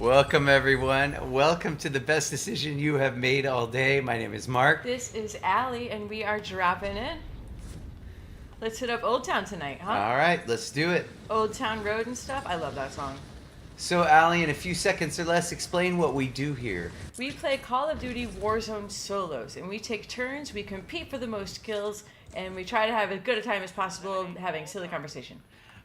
Welcome, everyone. Welcome to the best decision you have made all day. My name is Mark. This is Allie, and we are dropping in. Let's hit up Old Town tonight, huh? All right, let's do it. Old Town Road and stuff. I love that song. So, Allie, in a few seconds or less, explain what we do here. We play Call of Duty Warzone solos, and we take turns, we compete for the most kills, and we try to have as good a time as possible having silly conversation.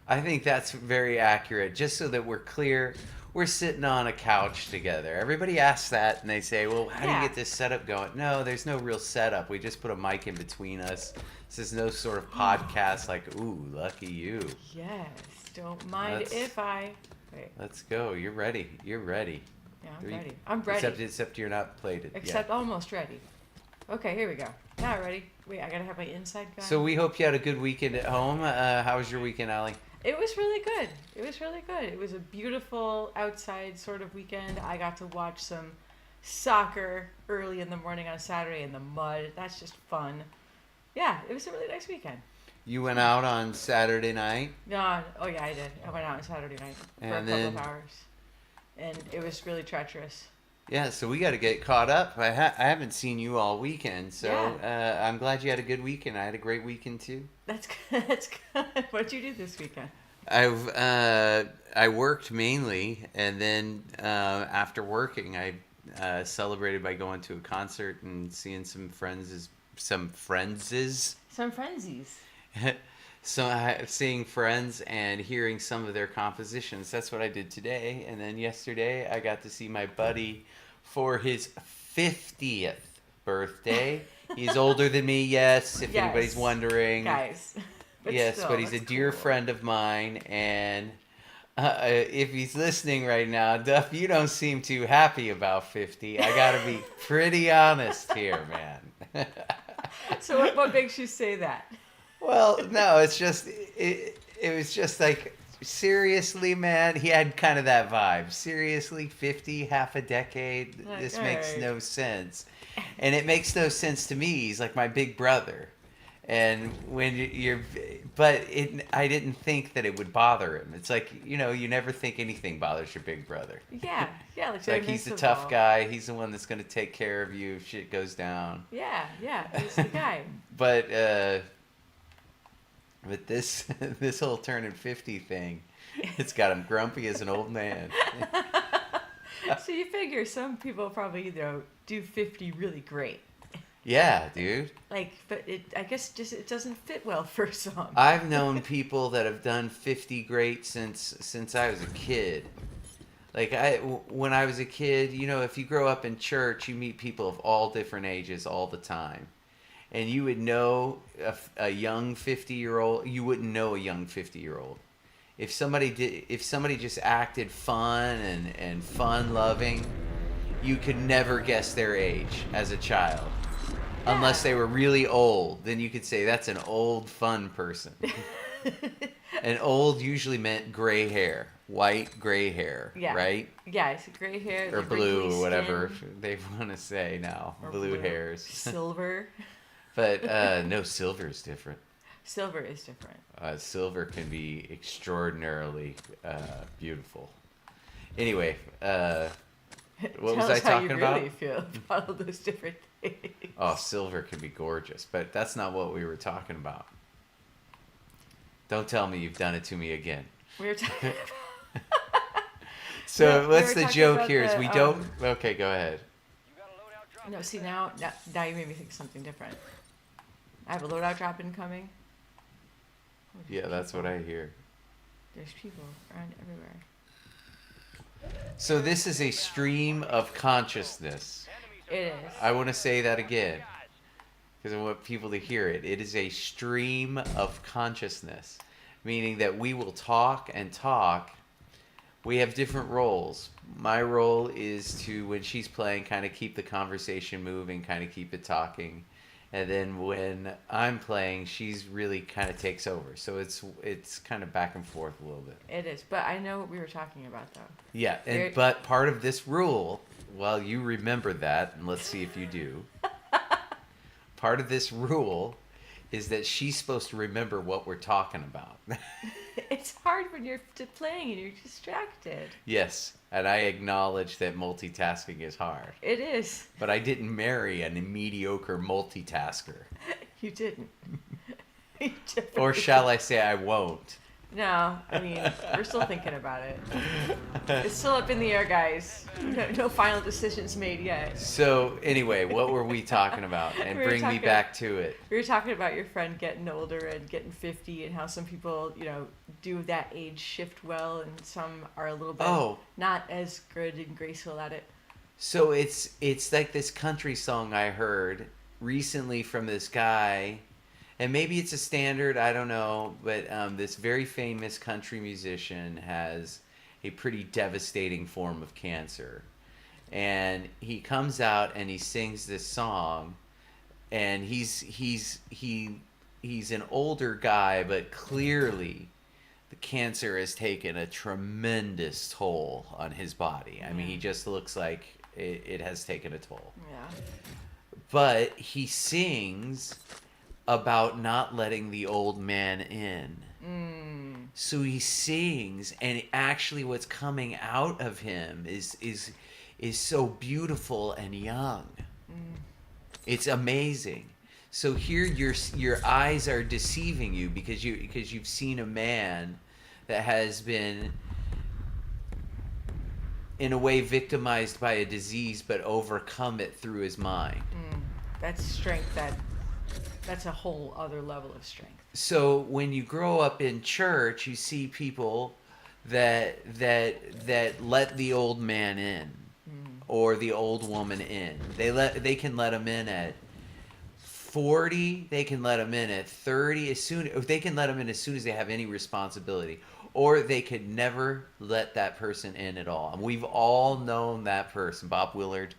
I think that's very accurate. Just so that we're clear, we're sitting on a couch together. Everybody asks that, and they say, well, how do you get this setup going? No, there's no real setup. We just put a mic in between us. This is no sort of podcast like, ooh, lucky you. Yes, don't mind if I... Wait. Let's go. You're ready. You're ready. Yeah, I'm ready. Except you're not plated. Except almost ready. Okay, here we go. Now ready. Wait, I gotta have my inside guy. So we hope you had a good weekend at home. How was your weekend, Allie? It was really good. It was a beautiful outside sort of weekend. I got to watch some soccer early in the morning on Saturday in the mud. That's just fun. Yeah, it was a really nice weekend. You went out on Saturday night? No, oh yeah, I did. I went out on Saturday night for a couple of hours. And it was really treacherous. Yeah, so we got to get caught up. I haven't seen you all weekend, so yeah. I'm glad you had a good weekend. I had a great weekend too. That's good. That's good. What'd you do this weekend? I worked mainly, and then after working, I celebrated by going to a concert and seeing some friends. Some friendzies. So seeing friends and hearing some of their compositions. That's what I did today. And then yesterday I got to see my buddy for his 50th birthday. He's older than me, yes, if anybody's wondering. Guys. But he's a dear friend of mine. And if he's listening right now, Duff, you don't seem too happy about 50. I got to be pretty honest here, man. So what makes you say that? Well, no, it's just it was just like, seriously, man, he had kind of that vibe. Seriously, 50, half a decade. This makes no sense. And it makes no sense to me. He's like my big brother. And when I didn't think that it would bother him. It's like, you never think anything bothers your big brother. Yeah. It's like he's the tough guy. He's the one that's going to take care of you if shit goes down. Yeah, he's the guy. But this whole turning 50 thing, it's got him grumpy as an old man. So you figure some people probably, do 50 really great. Yeah, dude. But I guess it doesn't fit well for some. I've known people that have done 50 great since I was a kid. When I was a kid, if you grow up in church, you meet people of all different ages all the time. And you would know a young 50-year-old. You wouldn't know a young 50-year-old. If somebody just acted fun and fun-loving, you could never guess their age as a child. Yeah. Unless they were really old. Then you could say that's an old, fun person. And old usually meant gray hair. White, gray hair, right? Yeah, it's gray hair. Or blue, or whatever they want to say now. Or blue hairs. Silver. But no, silver is different. Silver is different. Silver can be extraordinarily beautiful. Anyway, what was I talking about? Tell us how you really feel about all those different things. Oh, silver can be gorgeous, but that's not what we were talking about. Don't tell me you've done it to me again. We were talking about... So what's the joke here? Is we don't... Okay, go ahead. No, see, now you made me think of something different. I have a loadout drop incoming. Yeah, that's what I hear. There's people around everywhere. So this is a stream of consciousness. It is. I want to say that again, because I want people to hear it. It is a stream of consciousness, meaning that we will talk and talk. We have different roles. My role is to, when she's playing, kind of keep the conversation moving, kind of keep it talking. And then when I'm playing, she's really kind of takes over. So it's kind of back and forth a little bit. It is, but I know what we were talking about, though. Yeah, but part of this rule, well, you remember that, and let's see if you do. Part of this rule is that she's supposed to remember what we're talking about. It's hard when you're playing and you're distracted. Yes, and I acknowledge that multitasking is hard. It is. But I didn't marry a mediocre multitasker. You didn't. Or shall I say I won't? No, I mean, we're still thinking about it. It's still up in the air, guys. No final decisions made yet. So, anyway, what were we talking about? And bring me back to it. We were talking about your friend getting older and getting 50 and how some people, do that age shift well and some are a little bit not as good and graceful at it. So, it's like this country song I heard recently from this guy. And maybe it's a standard, I don't know, but this very famous country musician has a pretty devastating form of cancer. And he comes out and he sings this song, and he's an older guy, but clearly the cancer has taken a tremendous toll on his body. I mean, he just looks like it has taken a toll. Yeah. But he sings about not letting the old man in. So he sings, and actually what's coming out of him is so beautiful and young. It's amazing. So here your eyes are deceiving you because you've seen a man that has been in a way victimized by a disease but overcome it through his mind. That's strength. That's a whole other level of strength. So when you grow up in church, you see people that let the old man in or the old woman in. They can let them in at 40. They can let them in at 30. They can let them in as soon as they have any responsibility, or they could never let that person in at all. And we've all known that person, Bob Willard.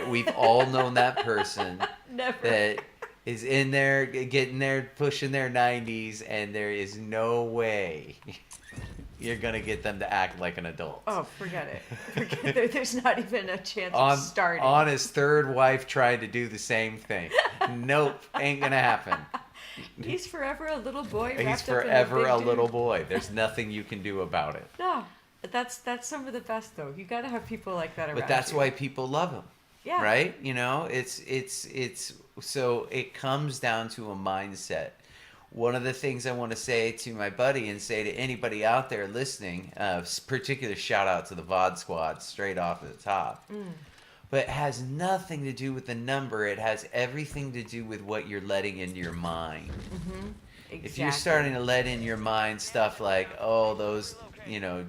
We've all known that person that is in there, getting there, pushing their 90s, and there is no way you're going to get them to act like an adult. Oh, forget it. There's not even a chance of starting. On his third wife tried to do the same thing. Nope, ain't going to happen. He's forever a little boy. He's forever a little boy. There's nothing you can do about it. No, that's some of the best, though. You got to have people like that around. But that's why people love him. Yeah. Right? It's so it comes down to a mindset. One of the things I want to say to my buddy and say to anybody out there listening, particular shout out to the VOD squad straight off the top. But it has nothing to do with the number. It has everything to do with what you're letting into your mind. Exactly. If you're starting to let in your mind stuff like, oh, those,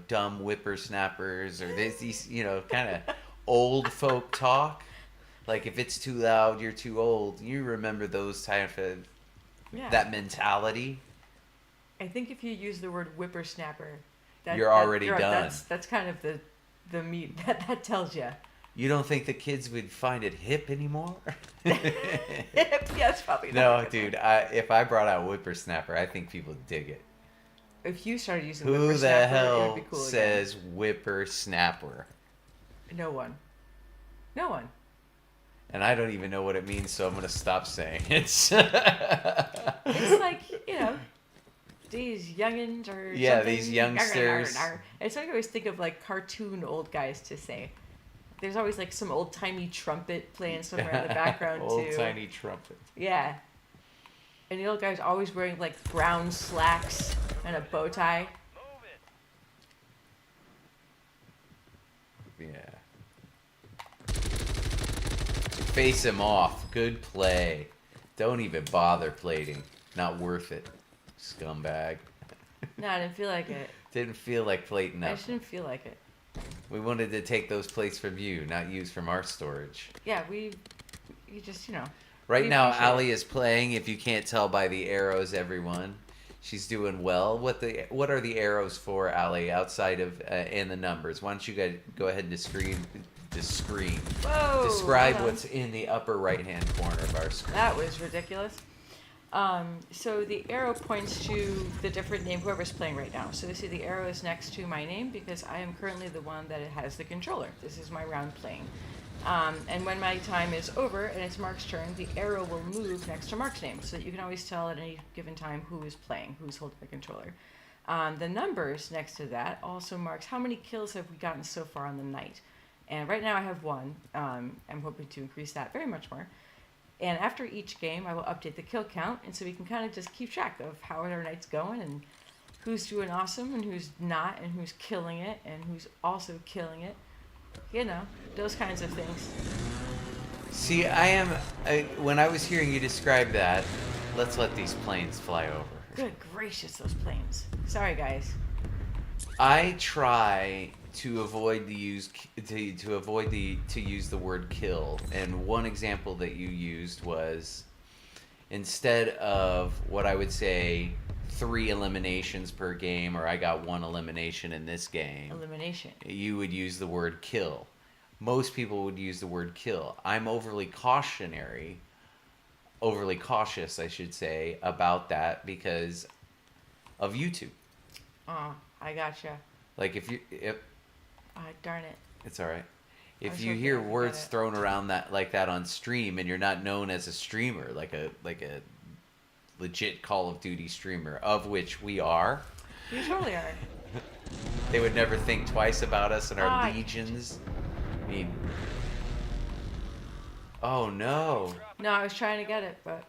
dumb whippersnappers, or these, kind of old folk talk. Like if it's too loud, you're too old. You remember those type of that mentality. I think if you use the word whippersnapper, you're already done. That's kind of the meat that tells you. You don't think the kids would find it hip anymore? Yes, probably not. No, dude. If I brought out whippersnapper, I think people would dig it. If you started using who whippersnapper, the it hell would be cool says whippersnapper? No one. No one. And I don't even know what it means, so I'm going to stop saying it. It's like, these youngins or something. These youngsters. It's like I always think of like cartoon old guys to say. There's always like some old timey trumpet playing somewhere in the background too. Old tiny trumpet. Yeah. And the old guy's always wearing like brown slacks and a bow tie. Yeah. Face him off. Good play. Don't even bother plating. Not worth it. Scumbag. No, I didn't feel like it. Didn't feel like plating up. I shouldn't feel like it. We wanted to take those plates from you, not use from our storage. Yeah, you just, Right now, Allie is playing, if you can't tell by the arrows, everyone. She's doing well. What are the arrows for, Allie, outside of, and the numbers? Why don't you guys go ahead and Whoa, describe what's in the upper right-hand corner of our screen. That was ridiculous. So the arrow points to the different name, whoever's playing right now. So you see the arrow is next to my name because I am currently the one that has the controller. This is my round playing. And when my time is over and it's Mark's turn, the arrow will move next to Mark's name so that you can always tell at any given time who is playing, who's holding the controller. The numbers next to that also marks how many kills have we gotten so far on the night. And right now I have 1. I'm hoping to increase that very much more. And after each game, I will update the kill count, and so we can kind of just keep track of how our night's going and who's doing awesome and who's not and who's killing it and who's also killing it. You know, those kinds of things. See, when I was hearing you describe that, let's let these planes fly over. Good gracious, those planes. Sorry, guys. I try to avoid to use the word kill, and one example that you used was instead of what I would say 3 eliminations per game, or I got 1 elimination in this game. Elimination. You would use the word kill. Most people would use the word kill. I'm overly cautious, I should say, about that because of YouTube. Oh, I gotcha. Like if darn it. it's all right. If was you hoping hear I could words get it. thrown around that on stream and you're not known as a streamer, like a legit Call of Duty streamer, of which we are, You totally are. they would never think twice about us and our Ah. legions. I mean, oh no. No, I was trying to get it, but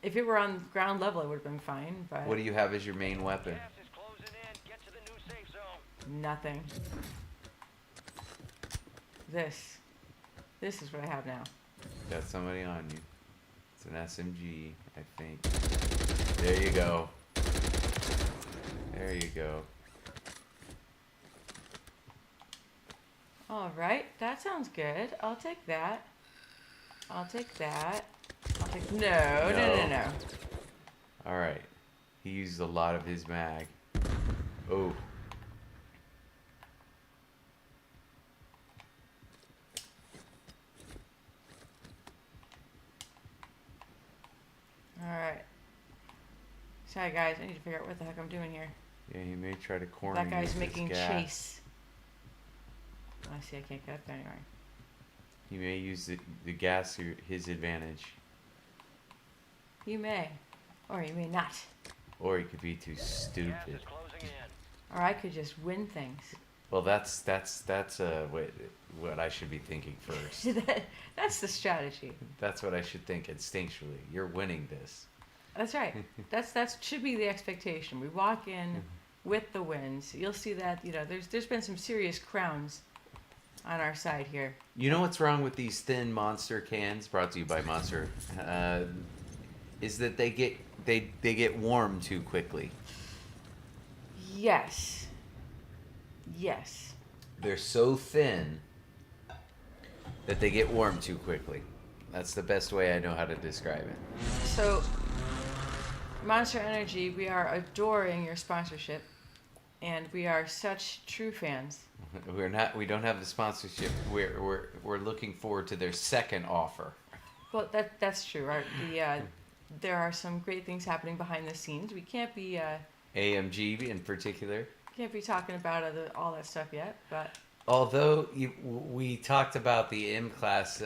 if it were on ground level, it would have been fine. But What do you have as your main weapon? Gas is closing in. Get to the new safe zone. nothing. This is what I have now. Got somebody on you. It's an SMG, I think. There you go. There you go. All right, that sounds good. I'll take that. I'll take that. I'll take no. All right. He used a lot of his mag. Oh. All right. Sorry, guys. I need to figure out what the heck I'm doing here. Yeah, he may try to corner That you guy's with making his gas. chase. I see. I can't get up there anymore. He may use the gas to his advantage. You may, or you may not. Or he could be too Gas stupid. is closing in. Or I could just win things. Well, that's what I should be thinking first. That's the strategy. That's what I should think instinctually. You're winning this. That's right. That should be the expectation. We walk in with the wins. You'll see that there's been some serious crowns on our side here. You know what's wrong with these thin Monster cans, brought to you by Monster, is that they get warm too quickly. Yes. They're so thin that they get warm too quickly. That's the best way I know how to describe it. So, Monster Energy, we are adoring your sponsorship, and we are such true fans. We don't have the sponsorship. We're looking forward to their second offer. Well, that's true. There are some great things happening behind the scenes. We can't be AMG in particular. talking about all that stuff yet, but Although we talked about the M-Class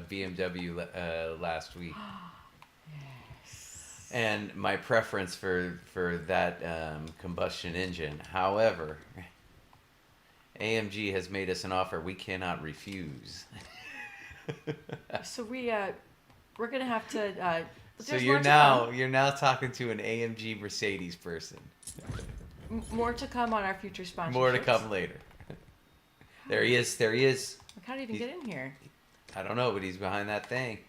BMW last week. yes. And my preference for that combustion engine. However, AMG has made us an offer we cannot refuse. So we're gonna have to. So there's you're more now talking to an AMG Mercedes person. more to come on our future sponsorships. More to come later. There he is. Like, how did he even get in here? I don't know, but he's behind that thing.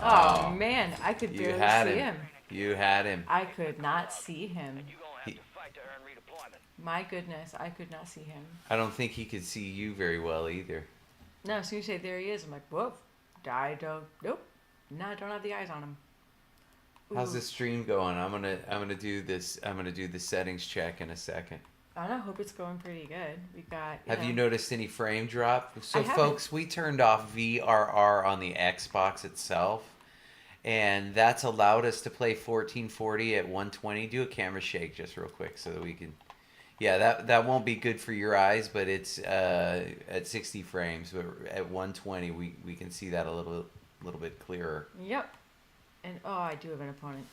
Oh man, I could You barely had see him. him. You had him. I could not see him. You gonna have to fight to earn redeployment. My goodness, I could not see him. I don't think he could see you very well either. No, as soon as you say there he is, I'm like, whoa, nope. No, I don't have the eyes on him. How's Ooh. the stream going? I'm gonna do this. I'm gonna do the settings check in a second. I don't know, hope it's going pretty good. We got. Have you noticed any frame drop? So, I haven't. folks, we turned off VRR on the Xbox itself, and that's allowed us to play 1440 at 120. Do a camera shake just real quick so that we can Yeah, that won't be good for your eyes, but it's at 60 frames. But at 120, we can see that a little bit clearer. Yep. And oh, I do have an opponent.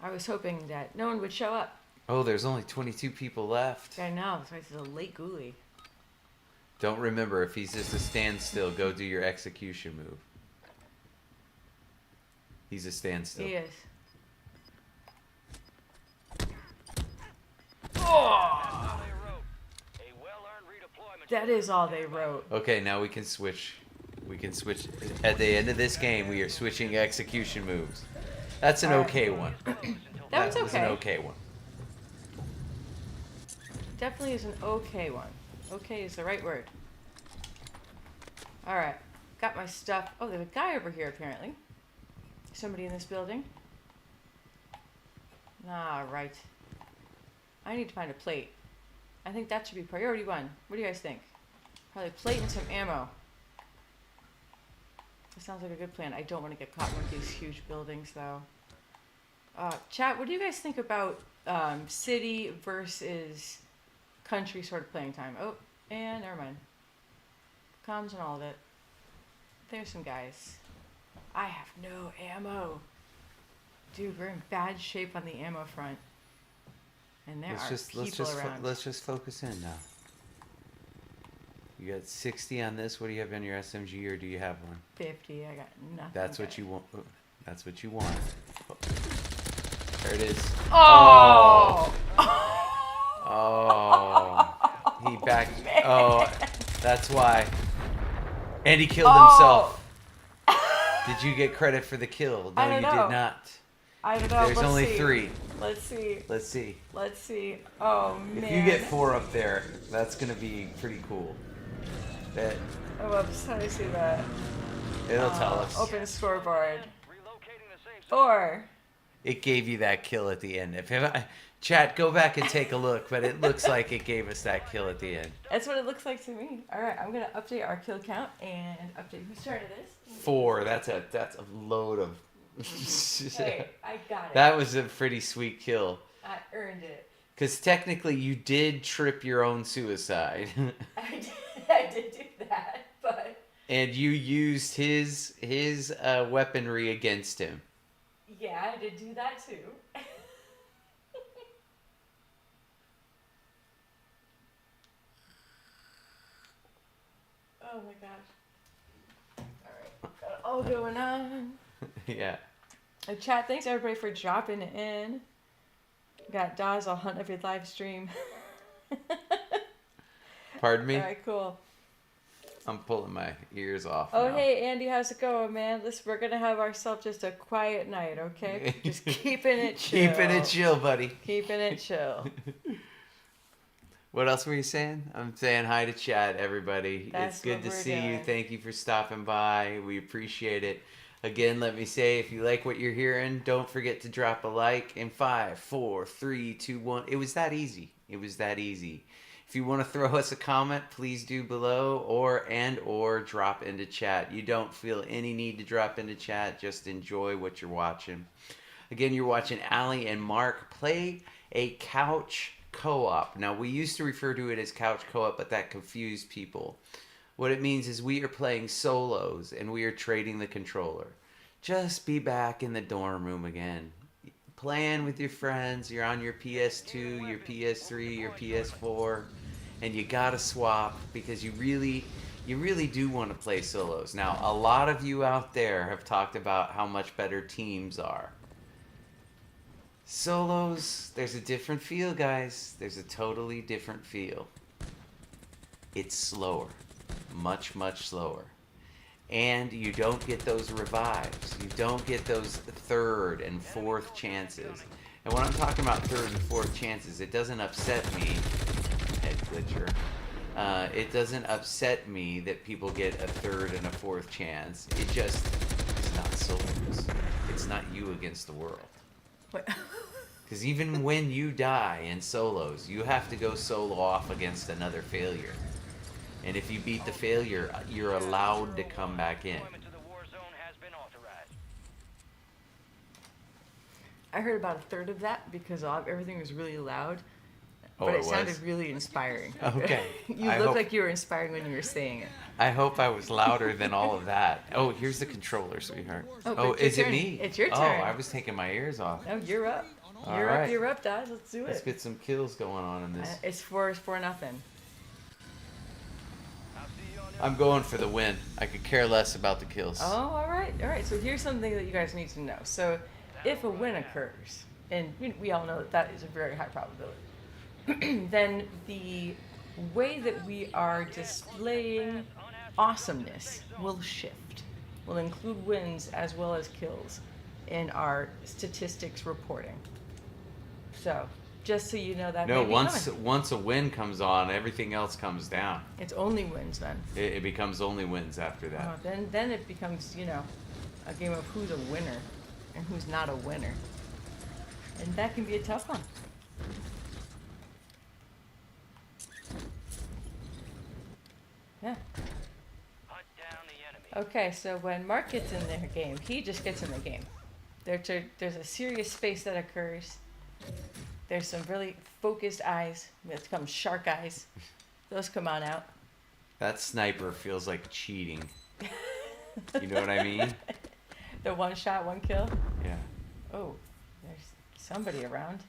I was hoping that no one would show up. Oh, there's only 22 people left. I know, so it's a late ghoulie. Don't remember, if he's just a standstill, go do your execution move. He's a standstill. He is. All they wrote. A well-earned redeployment. That is all they wrote. Okay, now we can switch. We can switch. At the end of this game, we are switching execution moves. That's an okay one. That was was an okay. okay one. Definitely is an okay one. Okay is the right word. Alright. Got my stuff. Oh, there's a guy over here apparently. Somebody in this building. Ah, right. I need to find a plate. I think that should be priority one. What do you guys think? Probably plate and some ammo. That sounds like a good plan. I don't want to get caught in one of these huge buildings though. Chat, what do you guys think about city versus country sort of playing time? Oh, and never mind. Comms and all of it. There's some guys. I have no ammo. Dude, we're in bad shape on the ammo front. And there are people around. Let's just focus in now. You got 60 on this. What do you have in your SMG, or do you have one? 50. I got nothing. That's what you want. That's what you want. There it is. Oh! Oh. He backed. Oh, that's why. And he killed Oh. himself. Did you get credit for the kill? No, I don't you know. did not. I don't know. There's Let's only see. 3. Let's see. Let's see. Let's see. Oh, man. If you get 4 up there, that's gonna be pretty cool. That Oh, I'm just trying to see that. it'll tell us. Open scoreboard. Relocating the safe zone. 4. It gave you that kill at the end. Chat, go back and take a look, but it looks like it gave us that kill at the end. That's what it looks like to me. All right, I'm gonna update our kill count and update who started this. 4. That's a load of. Hey, I got it. That was a pretty sweet kill. I earned it. Because technically, you did trip your own suicide, I did do that, but and you used his weaponry against him. yeah, I did do that too. Oh my gosh. Alright, got it all going on. Yeah. Chat, thanks everybody for dropping in. Got Daz, I'll hunt every live stream. Pardon me? Alright, cool. I'm pulling my ears off. Oh, now. hey, Andy, how's it going, man? Listen, we're going to have ourselves just a quiet night, okay? Just keeping it chill. Keeping it chill, buddy. Keeping it chill. What else were you saying? I'm saying hi to chat, everybody. That's it's good what to we're see you. doing. Thank you for stopping by. We appreciate it. Again, let me say, if you like what you're hearing, don't forget to drop a like. In 5, 4, 3, 2, 1. It was that easy. It was that easy. If you want to throw us a comment, please do below, or drop into chat. You don't feel any need to drop into chat. Just enjoy what you're watching. Again, you're watching Allie and Mark play a couch co-op. Now, we used to refer to it as couch co-op, but that confused people. What it means is we are playing solos, and we are trading the controller. Just be back in the dorm room again. Playing with your friends. You're on your PS2, your PS3, your PS4, and you gotta swap because you really do want to play solos. Now, a lot of you out there have talked about how much better teams are. Solos, there's a different feel, guys. There's a totally different feel. It's slower. Much, much slower. And you don't get those revives. You don't get those 3rd and 4th chances. And when I'm talking about 3rd and 4th chances, it doesn't upset me, head glitcher. It doesn't upset me that people get a 3rd and a 4th chance. It's not solos. It's not you against the world. Because even when you die in solos, you have to go solo off against another failure. And if you beat the failure, you're allowed to come back in. Deployment to the war zone has been authorized. I heard about a third of that because everything was really loud. Oh, but it it sounded was? really inspiring. Okay. You I looked hope- like you were inspiring when you were saying it. I hope I was louder than all of that. Oh, here's the controller, sweetheart. Oh, Oh, but it's your is it turn. me? It's your Oh, turn. I was taking my ears off. No, you're up. All You're right. up. You're up, Dad. Let's do Let's it. get some kills going on in this. It's for nothing. I'll see you on the I'm going for the win. I could care less about the kills. Oh, all right, all right. So here's something that you guys need to know. So, if a win occurs, and we all know that that is a very high probability, then the way that we are displaying awesomeness will shift. Will include wins as well as kills in our statistics reporting. So, just so you know that. No, may be once coming. once a win comes on, everything else comes down. It's only wins then. It becomes only wins after that. Then it becomes, a game of who's a winner and who's not a winner. And that can be a tough one. Yeah. hunt down the enemy. Okay, so when Mark gets in the game, he just gets in the game. There's a serious space that occurs. There's some really focused eyes. It comes shark eyes. Those come on out. That sniper feels like cheating. You know what I mean? The one shot, one kill. Yeah. Oh, there's somebody around.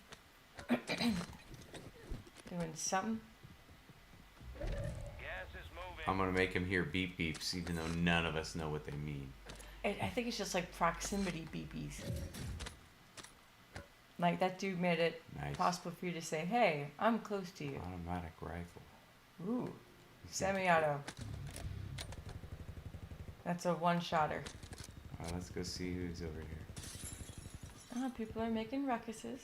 Doing something. Gas is moving. I'm gonna make him hear beep beeps, even though none of us know what they mean. I think it's just like proximity beepies. Like that dude made it Nice. possible for you to say, "Hey, I'm close to you." Automatic rifle. Ooh, semi-auto. That's a one-shotter. Alright, let's go see who's over here. Oh, people are making ruckuses.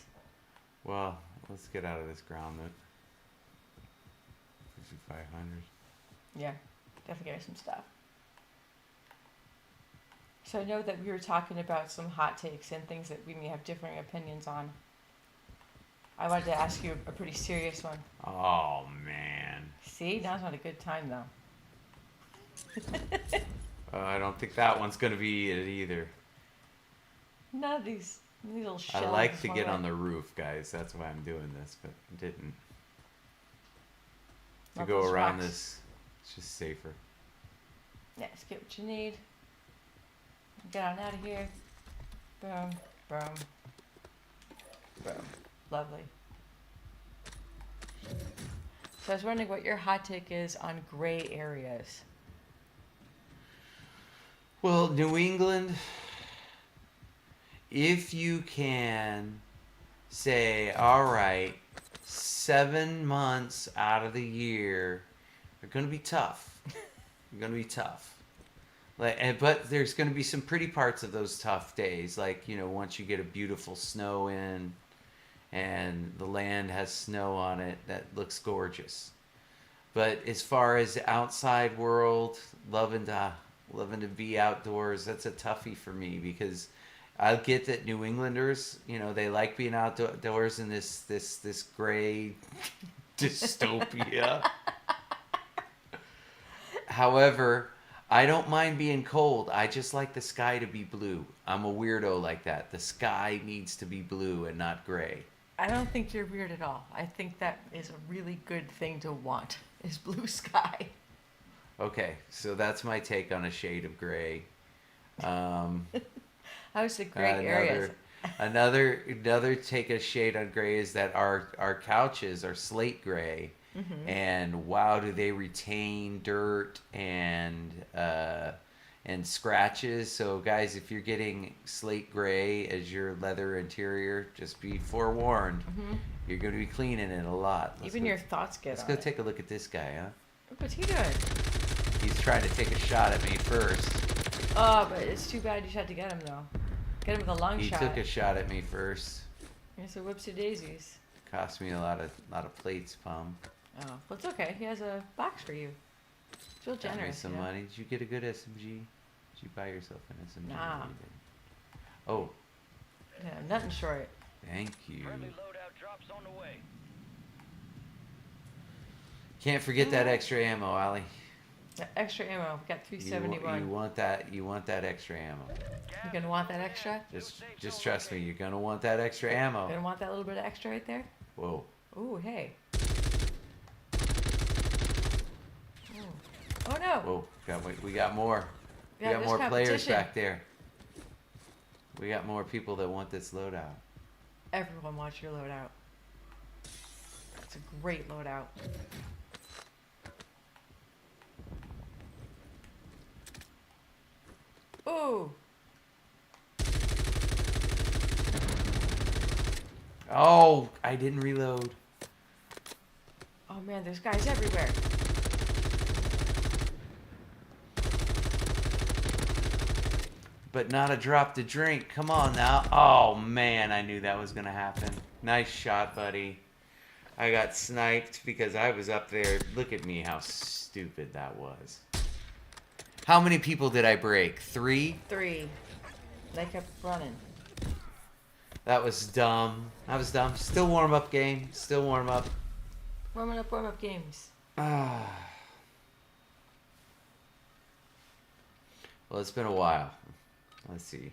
Well, let's get out of this ground look. 5500. Yeah, definitely get some stuff. So I know that we were talking about some hot takes and things that we may have differing opinions on. I wanted to ask you a pretty serious one. Oh man. See, now's not a good time though. I don't think that one's gonna be it either. None of these little shells. I like to get wanna- on the roof, guys. That's why I'm doing this, but I didn't. To Not go those around rocks. this, it's just safer. Yeah, just get what you need. Get on out of here. Boom, boom, boom. Lovely. So I was wondering what your hot take is on gray areas. Well, New England, if you can say, all right, 7 months out of the year are going to be tough. They're going to be tough. But there's going to be some pretty parts of those tough days. Like, once you get a beautiful snow in and the land has snow on it, that looks gorgeous. But as far as outside world, loving to be outdoors, that's a toughie for me, because I get that New Englanders, they like being outdoors in this gray dystopia. However, I don't mind being cold. I just like the sky to be blue. I'm a weirdo like that. The sky needs to be blue and not gray. I don't think you're weird at all. I think that is a really good thing to want, is blue sky. Okay, so that's my take on a shade of gray. I would say gray areas. Another take a shade on gray is that our couches are slate gray, and wow, do they retain dirt and scratches. So guys, if you're getting slate gray as your leather interior, just be forewarned. You're going to be cleaning it a lot. Even your thoughts get Let's on go it. take a look at this guy, huh? What's he doing? He's trying to take a shot at me first. Oh, but it's too bad you had to get him though. Get him with a long He shot. took a shot at me first. It's a whoopsie daisies. Cost me a lot of plates, Pum. Oh, well, it's okay. He has a box for you. Feel Got me generous. some you know? money. Did you get a good SMG? Did you buy yourself an SMG? Nah. No, you didn't. Oh, Yeah, nothing short. thank you. Friendly loadout drops on the way. Can't forget that extra ammo, Ollie. The extra ammo. We got You 371. want that? You want that extra ammo? You gonna want that extra? Just trust me. You're gonna want that extra ammo. Gonna want that little bit of extra right there? Whoa. Ooh, hey. Oh no. Whoa, we got more. We Yeah, got there's more players competition. back there. We got more people that want this loadout. Everyone wants your loadout. It's a great loadout. Ooh. Oh, I didn't reload. Oh man, there's guys everywhere. But not a drop to drink. Come on now. Oh man, I knew that was gonna happen. Nice shot, buddy. I got sniped because I was up there. Look at me, how stupid that was. How many people did I break? 3? 3. They kept running. That was dumb. That was dumb. Still warm up game. Still warm up. Warm up games. Ah. Well, it's been a while. Let's see.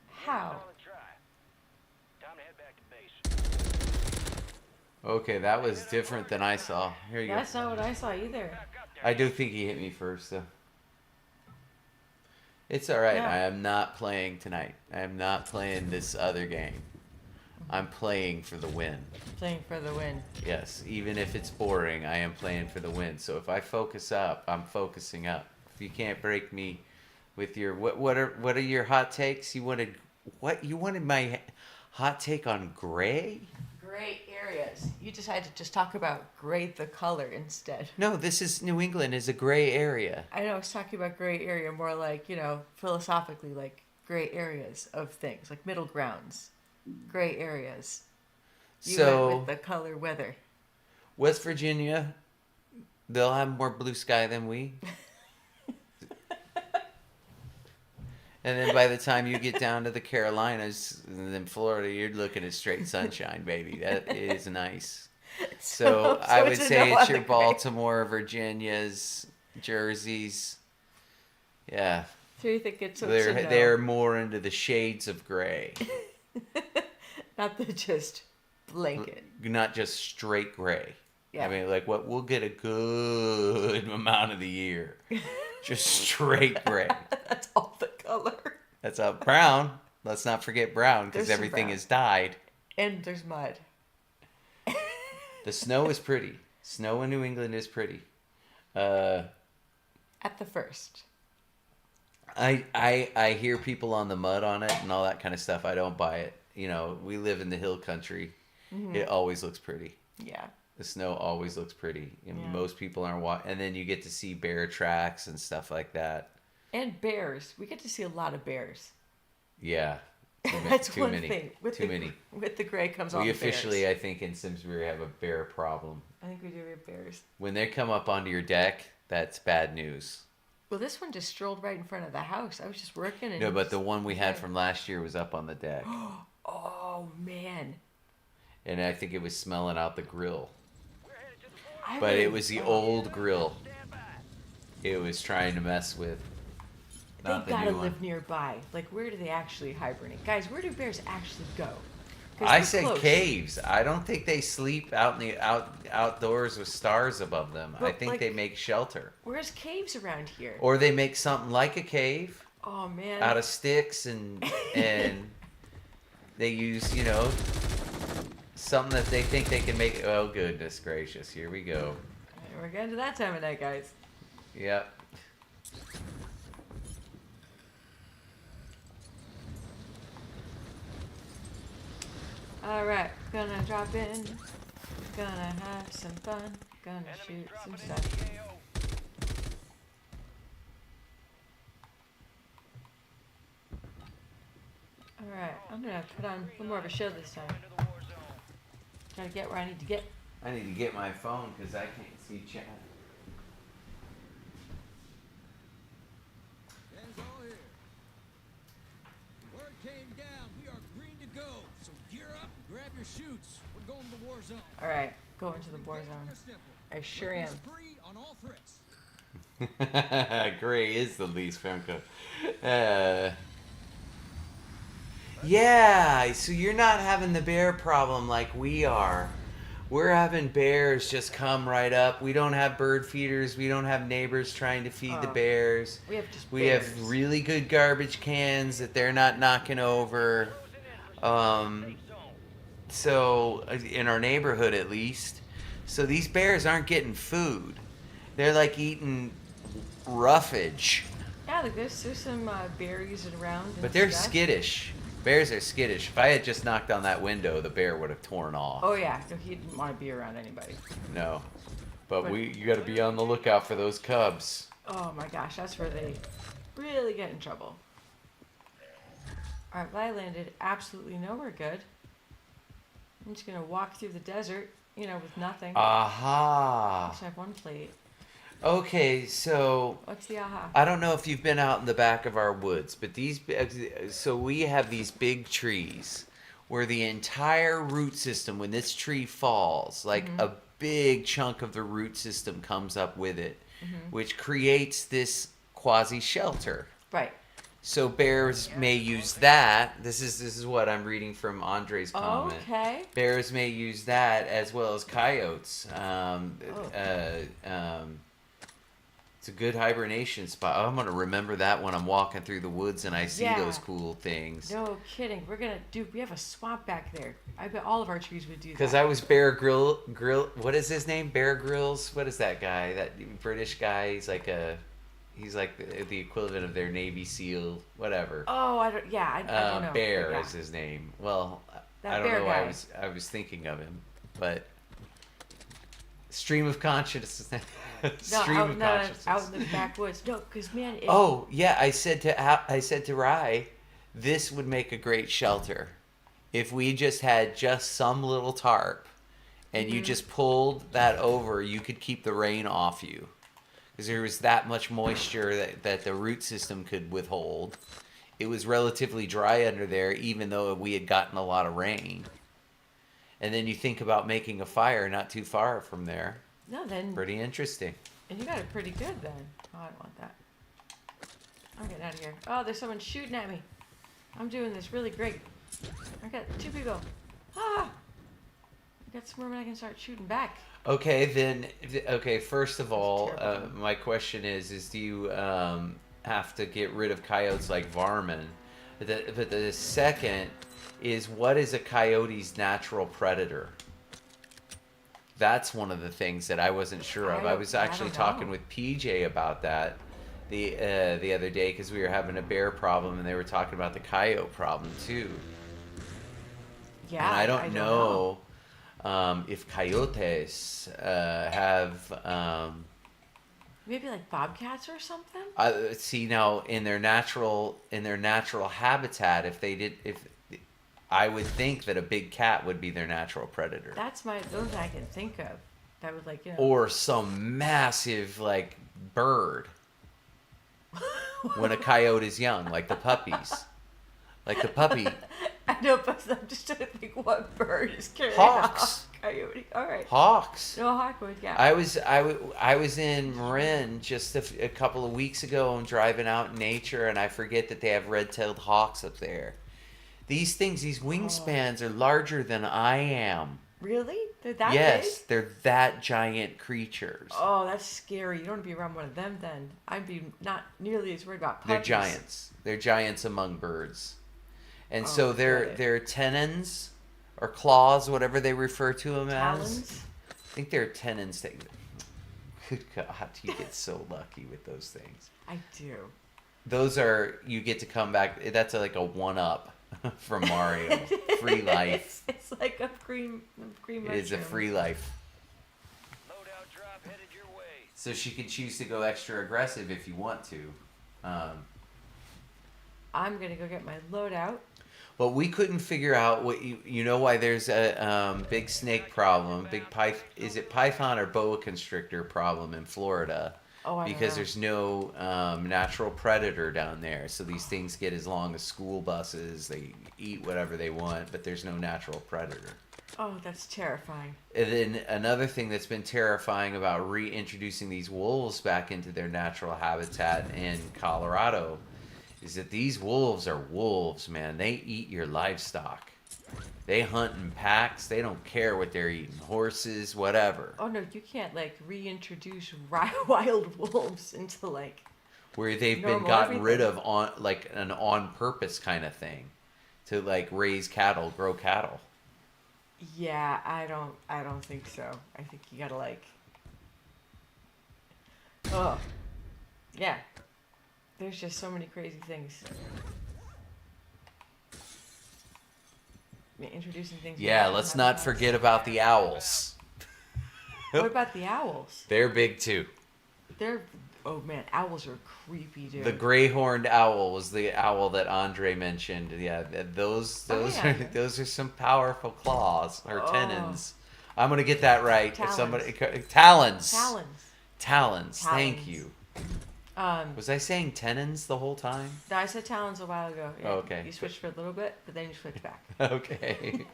How? Time to head back to base. Okay, that was different than I saw. Here you go. That's not what I saw either. I do think he hit me first, though. It's alright. Yeah. I am not playing tonight. I am not playing this other game. I'm playing for the win. Playing for the win. Yes, even if it's boring, I am playing for the win. So if I focus up, I'm focusing up. If you can't break me with your what are your hot takes? You wanted my hot take on gray? Gray areas. You decided to just talk about gray the color instead. No, this is New England is a gray area. I know I was talking about gray area more like, philosophically, like gray areas of things, like middle grounds. Gray areas. You went So with the color weather. West Virginia, they'll have more blue sky than we. And then by the time you get down to the Carolinas and then Florida, you're looking at straight sunshine, baby. That is nice. So I would it's a say no it's on your the gray. Baltimore, Virginias, Jerseys. Yeah, So you think it's they're more into the shades of gray, not the just blanket. not just straight gray. Yeah. I mean, like what we'll get a good amount of the year, just straight gray. That's all the color. That's brown. Let's not forget brown because There's some everything brown. is dyed. And there's mud. The snow is pretty. Snow in New England is pretty. At the first. I hear people on the mud on it and all that kind of stuff. I don't buy it. We live in the hill country. Mm-hmm. It always looks pretty. Yeah. The snow always looks pretty. And Yeah. most people aren't and then you get to see bear tracks and stuff like that. And bears. We get to see a lot of bears. Yeah. That's too one many. thing. Too many. With the gray comes all We the bears. officially, I think, in Simsbury have a bear problem. I think we do have bears. When they come up onto your deck, that's bad news. Well, this one just strolled right in front of the house. I was just working and No, it but was- the one we had from last year was up on the deck. Oh man. And I think it was smelling out the grill. I But really it was the thought- old grill. It was trying to mess with. They Not the gotta new one. live nearby. Like, where do they actually hibernate? Guys, where do bears actually go? 'Cause I we're said close. caves. I don't think they sleep out in the outdoors with stars above them. I But, think like- they make shelter. Where's caves around here? Or they make something like a cave Oh man. out of sticks and they use, something that they think they can make. Oh, goodness gracious. Here we go. We're getting to that time of night, guys. Yep. All right, gonna drop in. Gonna have some fun. Gonna shoot some stuff. All right, I'm gonna put on a little more of a show this time. Gotta get where I need to get. I need to get my phone because I can't see chat. That's all here. Word came down. We are green to go. So gear up and grab your shoots. We're going to the war zone. All right, going to the war zone. Simple. I sure am. Free on all threats. Gray is the least Femco. Yeah, so you're not having the bear problem like we are. We're having bears just come right up. We don't have bird feeders. We don't have neighbors trying to feed the bears. We have just We bears. have really good garbage cans that they're not knocking over. So in our neighborhood at least. So these bears aren't getting food. They're like eating roughage. Yeah, like there's some berries around. And But they're stuff. skittish. Bears are skittish. If I had just knocked on that window, the bear would have torn off. Oh yeah, so he didn't want to be around anybody. No. But But- you got to be on the lookout for those cubs. Oh my gosh, that's where they really get in trouble. Alright, well I landed absolutely nowhere good. I'm just gonna walk through the desert, with nothing. Aha. I have one plate. Okay, so What's the aha? I don't know if you've been out in the back of our woods, but so we have these big trees where the entire root system, when this tree falls, like a big chunk of the root system comes up with it, which creates this quasi shelter. Right. So bears may use that. This is what I'm reading from Andre's comment. Okay. Bears may use that as well as coyotes. It's a good hibernation spot. I'm gonna remember that when I'm walking through the woods and I see Yeah. those cool things. No kidding. We have a swamp back there. I bet all of our trees would do that. Because I was Bear Grill. What is his name? Bear Grylls. What is that guy? That British guy. He's like the equivalent of their Navy SEAL. Whatever. Oh, I don't know. Bear But yeah. is his name. Well, That I don't bear know. guy. I was thinking of him, but stream of consciousness. Stream of consciousness. Out in the backwoods. No, because man, Oh yeah, I said to Rye, this would make a great shelter, if we just had just some little tarp, and you just pulled that over. You could keep the rain off you, because there was that much moisture that the root system could withhold. It was relatively dry under there, even though we had gotten a lot of rain. And then you think about making a fire not too far from there. no, then Pretty interesting. and you got it pretty good then. Oh, I don't want that. I'm getting out of here. Oh, there's someone shooting at me. I'm doing this really great. I got 2 people. Ah! I got somewhere where I can start shooting back. Okay, then. Okay, first of all, terrible. my question is do you have to get rid of coyotes like varmint? But the second is, what is a coyote's natural predator? That's one of the things that I wasn't sure of. I was actually don't talking know. with PJ about that the other day, because we were having a bear problem and they were talking about the coyote problem too. Yeah. And I don't know if coyotes have. Maybe like bobcats or something. See, now in their natural habitat, if I would think that a big cat would be their natural predator, That's those I can think of. That would like or some massive like bird when a coyote is young, like the puppies, like the puppy. I know, but I'm just trying to think what bird is carrying Hawks. a coyote. All right. Hawks. No, hawk would, yeah. I was in Marin just a couple of weeks ago. I'm driving out in nature, and I forget that they have red-tailed hawks up there. These things, these wingspans are larger than I am. Really? They're that Yes, big? they're that giant creatures. Oh, that's scary. You don't want to be around one of them then. I'd be not nearly as worried about puppies. They're giants. They're giants among birds. And Oh, so got it. their tenons or claws, whatever they refer to them as. Talons? I think they're tenons. Good God, you get so lucky with those things. I do. Those are, you get to come back. That's like a 1-up from Mario. Free life. It's like a green It mushroom. is a free life. Loadout drop headed your way. So she can choose to go extra aggressive if you want to. I'm going to go get my loadout. But we couldn't figure out what you know why there's a big snake problem, is it python or boa constrictor problem in Florida? Oh, I don't Because know. there's no natural predator down there, so these things get as long as school buses. They eat whatever they want, but there's no natural predator. Oh, that's terrifying. And then another thing that's been terrifying about reintroducing these wolves back into their natural habitat in Colorado is that these wolves are wolves, man. They eat your livestock. They hunt in packs. They don't care what they're eating. Horses, whatever. Oh no, you can't like reintroduce wild wolves into like. Where they've been Normal gotten rid everything. of on like an on purpose kind of thing to like raise cattle, grow cattle. Yeah, I don't think so. I think you gotta like. Oh, yeah. There's just so many crazy things. Introducing things. Yeah, let's not forget about the owls. What about the owls? They're big too. They're. Oh man, owls are creepy, dude. The gray horned owl was the owl that Andre mentioned. Yeah, those yeah. are those are some powerful claws or Oh. tenons. I'm gonna get that right. Talons. If somebody talons. Talons. Talons. Thank Talons. you. Um, Was I saying tenons the whole time? no, I said talons a while ago. Yeah, Oh, okay. You switched for a little bit, but then you switched back. Okay.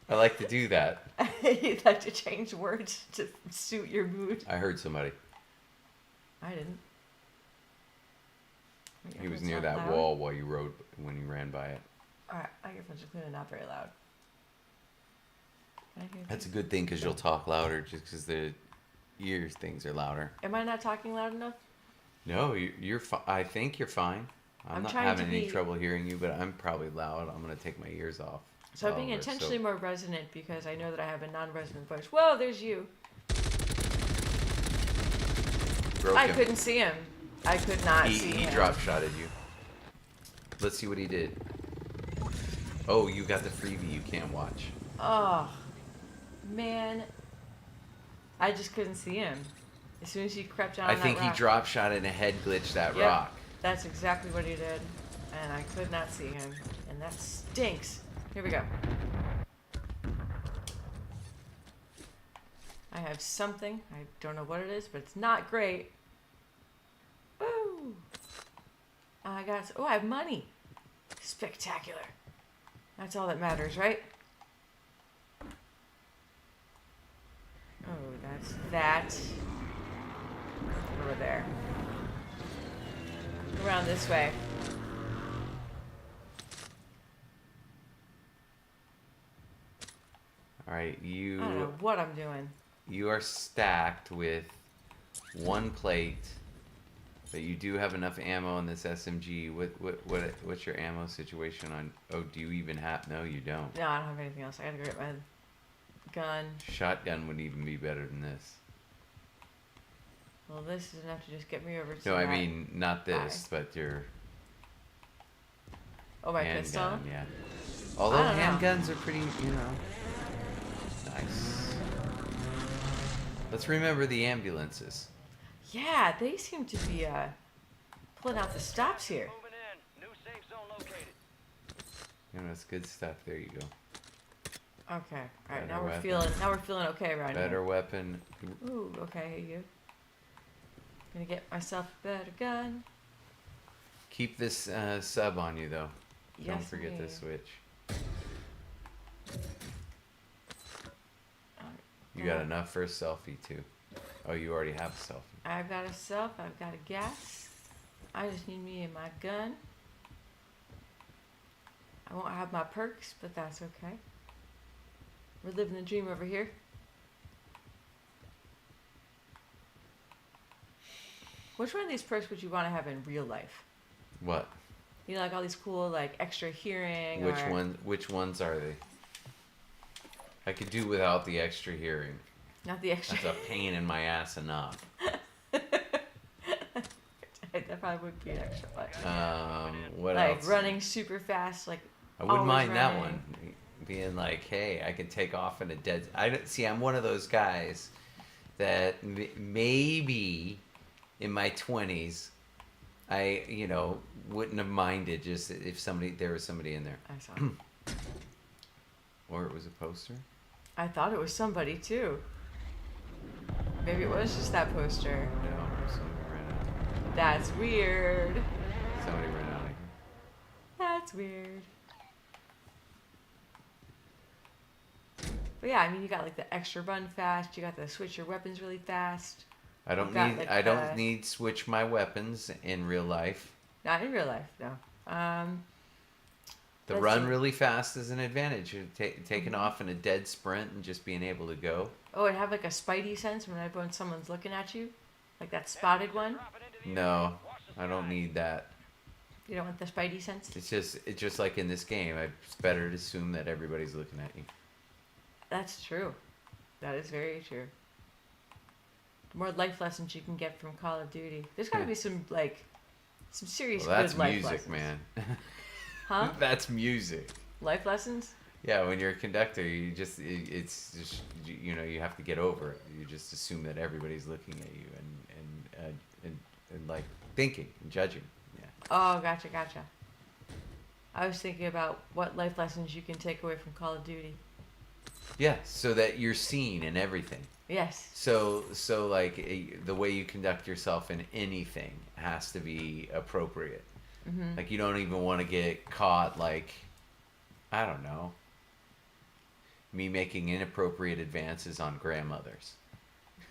I like to do that. You'd like to change words to suit your mood. I heard somebody. I didn't. He was Earphones near not that loud? wall while you rode when you ran by it. Alright, my earphones are clearly not very loud. Can I hear That's a good thing because you'll talk louder just because the ears things are louder. Am I not talking loud enough? No, you're. I think you're fine. I'm I'm not trying to having any be- trouble hearing you, but I'm probably loud. I'm gonna take my ears off. So I'm being while we're intentionally so more resonant because I know that I have a non-resonant voice. Whoa, there's you. broke I him. couldn't see him. I could not see He him. drop shotted you. Let's see what he did. Oh, you got the freebie you can't watch. Oh, man. I just couldn't see him. As soon as he crept down I on think that he rock. drop shot and a head glitched that Yep. rock. That's exactly what he did. And I could not see him. And that stinks. Here we go. I have something. I don't know what it is, but it's not great. Woo! I got. Oh, I have money. Spectacular. That's all that matters, right? Oh, that's that. Over there. Around this way. All right, I don't know you what I'm doing. are stacked with one plate, but you do have enough ammo in this SMG. What's your ammo situation on? Oh, do you even have? No, you don't. No, I don't have anything else. I gotta go get my gun. Shotgun would even be better than this. Well, this is enough to just get me over to No, I that. mean not this, but your Oh, my pistol? handgun. Yeah. Although I don't know. handguns are pretty, nice. Let's remember the ambulances. Yeah, they seem to be pulling out the stops here. Moving in. New safe zone located. That's good stuff. There you go. Okay. All right. Better Now we're weapon. feeling okay around Better weapon. here. Ooh. Okay. You. Gonna get myself a better gun. Keep this sub on you though. Don't Yes, forget to indeed. switch. Alright, You got uh, enough for a selfie too. Oh, you already have a selfie. I've got a self. I've got a gas. I just need me and my gun. I won't have my perks, but that's okay. We're living the dream over here. Which one of these perks would you want to have in real life? What? You know, like all these cool, like extra hearing. Which or... one? Which ones are they? I could do without the extra hearing. Not the extra. That's a pain in my ass enough. That probably would be an extra, but What like else? running super fast, like I wouldn't always mind that running. one. Being like, hey, I can take off in a dead. I don't see. I'm one of those guys that maybe in my 20s, I wouldn't have minded just if there was somebody in there, I saw. or it was a poster. I thought it was somebody too. Maybe it was just that poster. No, somebody ran out. That's weird. Somebody ran out of here. That's weird. But yeah, I mean, you got like the extra run fast. You got the switch your weapons really fast. I don't got, need like, I don't need switch my weapons in real life. Not in real life, no. The Let's run see. really fast is an advantage. You're taking off in a dead sprint and just being able to go. Oh, and have like a spidey sense when someone's looking at you, like that spotted one. Dropping into the No, area. Watch the I don't skies. need that. You don't want the spidey sense. It's just like in this game. It's better to assume that everybody's looking at you. That's true. That is very true. The more life lessons you can get from Call of Duty. There's got to be some serious Well, that's good life music, lessons. man. Huh? That's music. Life lessons? Yeah, when you're a conductor, it's just you have to get over it. You just assume that everybody's looking at you and like thinking and judging. Yeah. Oh, gotcha. I was thinking about what life lessons you can take away from Call of Duty. Yeah, so that you're seen in everything. Yes. So like the way you conduct yourself in anything has to be appropriate. Mm-hmm. Like you don't even want to get caught like, I don't know, me making inappropriate advances on grandmothers.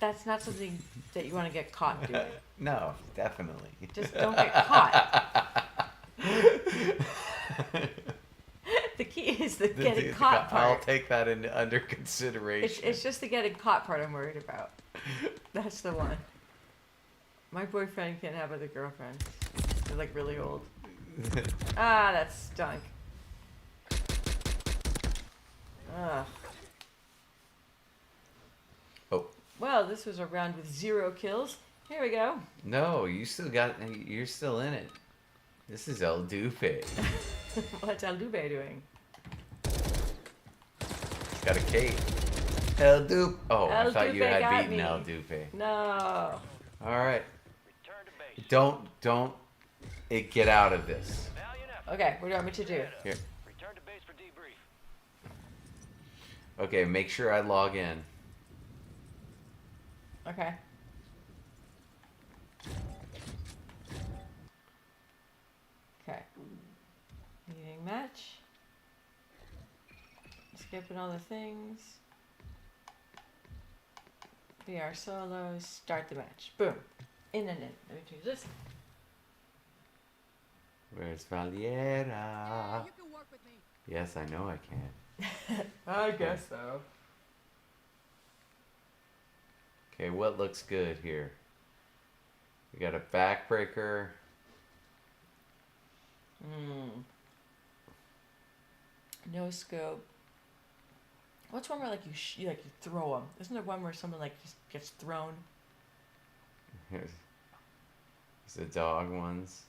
That's not something that you want to get caught doing. No, definitely. Just don't get caught. The key is the getting caught I'll part. take that under consideration. It's just the getting caught part I'm worried about. That's the one. My boyfriend can't have other girlfriends. They're like really old. Ah, that stunk. Ugh. Oh. Well, this was a round with 0 kills. Here we go. No, you're still in it. This is El Dupe. What's El Dube doing? He's got a cape. El Dupe. Oh, I El thought you Dupe had got beaten me. El Dupe. No. All right. Return to base. Don't get out of this. Valiant effort. Okay, what do you want me to do? Here. Return to base for debrief. Okay, make sure I log in. Okay. Okay. Meeting match. Skipping all the things. VR solos. Start the match. Boom. In and in. Let me change this. Where's Valiera? Yeah, you can work with me. Yes, I know I can. I guess so. Okay, what looks good here? We got a backbreaker. No scope. What's one where like you throw them? Isn't there one where someone like just gets thrown? Here's the dog ones.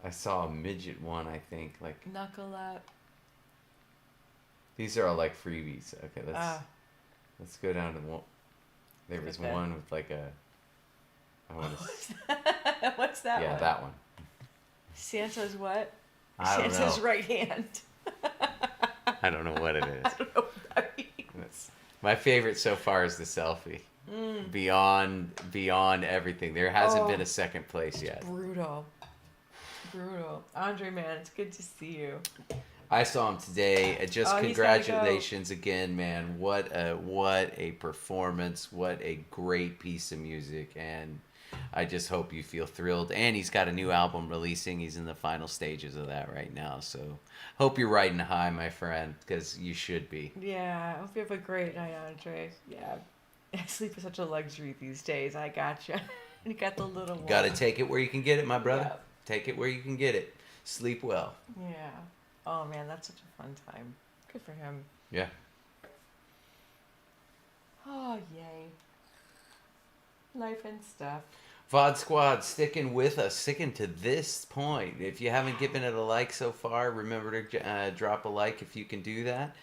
I saw a midget one, I think. Like Knuckle up. these are all like freebies. Okay, Ah. let's go down to one. There Look was at that. one with like a. I want to. What's that Yeah, one? that one. Santa's what? I don't Santa's know. right hand. I don't know what it is. I don't know what that means. That's, my favorite so far is the selfie. Beyond everything, there hasn't Oh. been a second place yet. Brutal. Andre, man, it's good to see you. I saw him today. Just Oh, he's gotta go. congratulations again, man. What a performance. What a great piece of music. And I just hope you feel thrilled. And he's got a new album releasing. He's in the final stages of that right now. So hope you're riding high, my friend, because you should be. Yeah, I hope you have a great night, Andre. Yeah. Sleep is such a luxury these days. I gotcha. You got the little one. Got to take it where you can get it, my brother. Yeah. Take it where you can get it. Sleep well. Yeah. Oh, man, that's such a fun time. Good for him. Yeah. Oh, yay. Life and stuff. VOD Squad, sticking with us, sticking to this point. If you haven't given it a like so far, remember to drop a like if you can do that.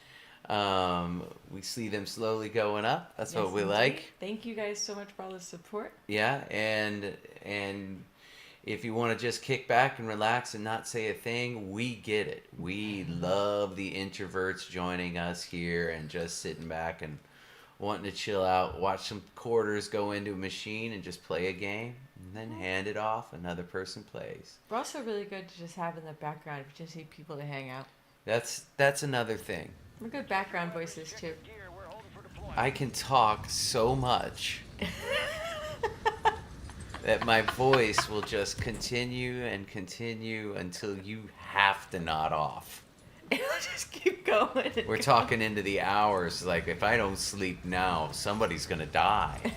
We see them slowly going up. That's Yes, what we indeed. like. Thank you guys so much for all the support. Yeah, and if you want to just kick back and relax and not say a thing, we get it. We love the introverts joining us here and just sitting back and wanting to chill out, watch some quarters go into a machine and just play a game, and then hand it off, another person plays. We're also really good to just have in the background if you just need people to hang out. That's another thing. We're good background voices too. Gear, we're holding for deployment. I can talk so much that my voice will just continue and continue until you have to nod off. It'll just keep going. We're talking into the hours. Like, if I don't sleep now, somebody's gonna die.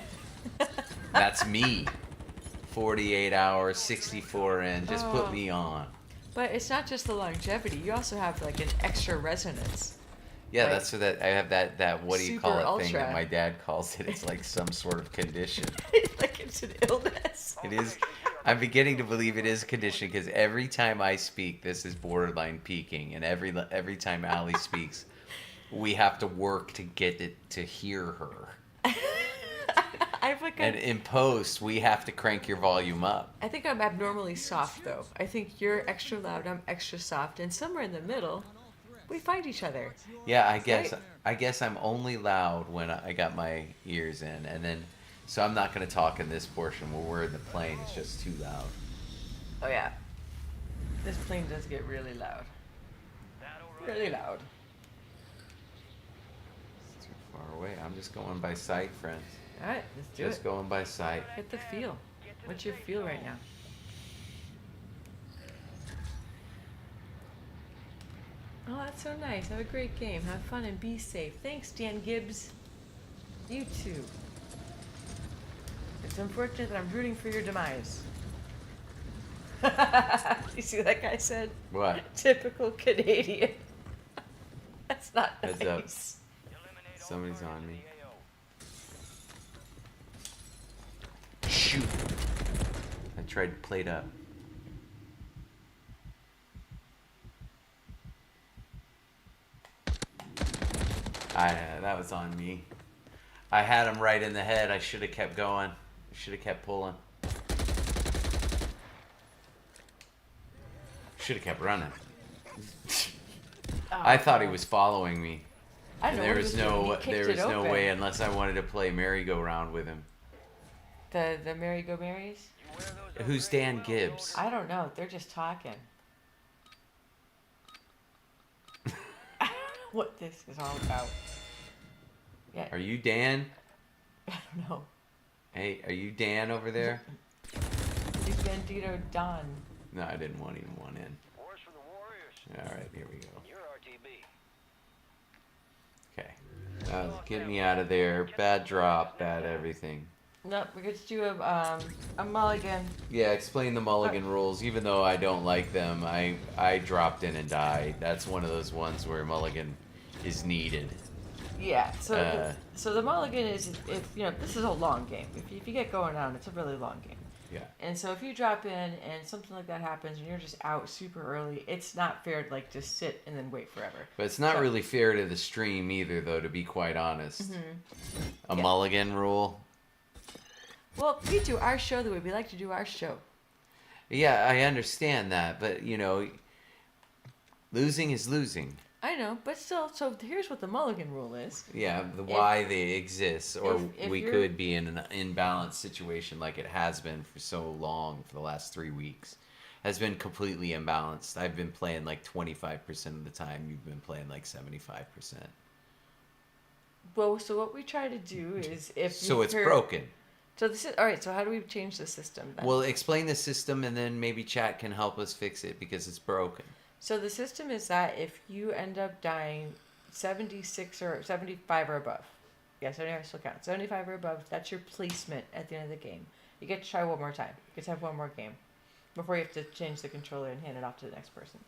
That's me. 48 hours, 64 in. Just put me on. But it's not just the longevity. You also have like an extra resonance. Yeah, Like, that's what that I have that what do you call super it thing that ultra. my dad calls it. It's like some sort of condition. Like it's an illness. It is. I'm beginning to believe it is a condition because every time I speak, this is borderline peaking, and every time Allie speaks, we have to work to get it to hear her. I have like And in post, we have to crank your volume up. I think I'm abnormally soft though. I think you're extra loud, I'm extra soft, and somewhere in the middle, we find each other. Yeah, I guess. Right. I guess I'm only loud when I got my ears in, and then, so I'm not gonna talk in this portion where we're in the plane. It's just too loud. Oh yeah. This plane does get really loud. Really loud. It's too far away. I'm just going by sight, friends. All right, let's do Just it. going by sight. Get the feel. What's your feel right now? Oh, that's so nice. Have a great game. Have fun and be safe. Thanks, Dan Gibbs. You too. It's unfortunate that I'm rooting for your demise. You see what that guy said? What? Typical Canadian. That's not Heads nice. up. Somebody's on me. Shoot! I tried to plate up. That was on me. I had him right in the head. I should have kept going. I should have kept pulling. Should have kept running. I thought he was following me. I And don't know there what was he doing. no He there kicked was it no open. way unless I wanted to play merry-go-round with him. The merry-go-merries? Who's Dan Gibbs? I don't know. They're just talking. I don't know what this is all about. Yeah, Are you Dan? I don't know. Hey, are you Dan over there? You Bandito Don. No, I didn't want even one in. Wars for the Warriors. All right, here we go. You're RTB. Okay. Get me out of there. Bad drop, bad everything. No, we're going to do a mulligan. Yeah, explain the mulligan rules. Even though I don't like them, I dropped in and died. That's one of those ones where mulligan is needed. Yeah, so Uh, so the mulligan is, if you know, this is a long game. If you get going on, it's a really long game. Yeah. And so if you drop in and something like that happens and you're just out super early, it's not fair to like just sit and then wait forever. But it's not So- really fair to the stream either, though, to be quite honest. A Yeah. mulligan rule. Well, we do our show the way we like to do our show. Yeah, I understand that, but you know, losing is losing. I know, but still, so here's what the mulligan rule is. Yeah, the why they exist, or if we you're- could be in an imbalanced situation like it has been for so long for the last 3 weeks. Has been completely imbalanced. I've been playing like 25% of the time. You've been playing like 75%. Well, so what we try to do is if So you've it's heard- broken. So this is all right. So how do we change the system then? Well, explain the system, and then maybe chat can help us fix it because it's broken. So the system is that if you end up dying 76 or 75 or above, yeah, 75 still counts. 75 or above, that's your placement at the end of the game. You get to try one more time. You get to have one more game before you have to change the controller and hand it off to the next person.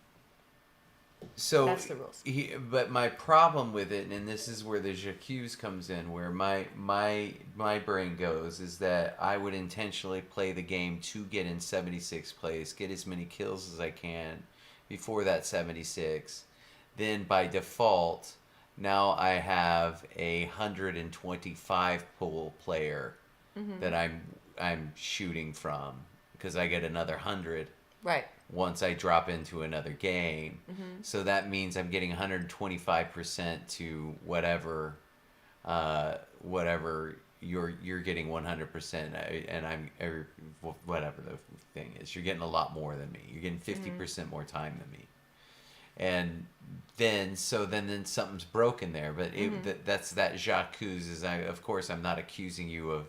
So That's the rules. But my problem with it, and this is where the j'accuse comes in, where my brain goes, is that I would intentionally play the game to get in 76 place, get as many kills as I can before that 76. Then by default, now I have a 125 pool player that I'm shooting from because I get another 100 Right. once I drop into another game. So that means I'm getting 125% to whatever you're getting 100%, and I'm whatever the thing is. You're getting a lot more than me. You're getting 50% more time than me. and then something's broken there. But that's that j'accuse. Of course, I'm not accusing you of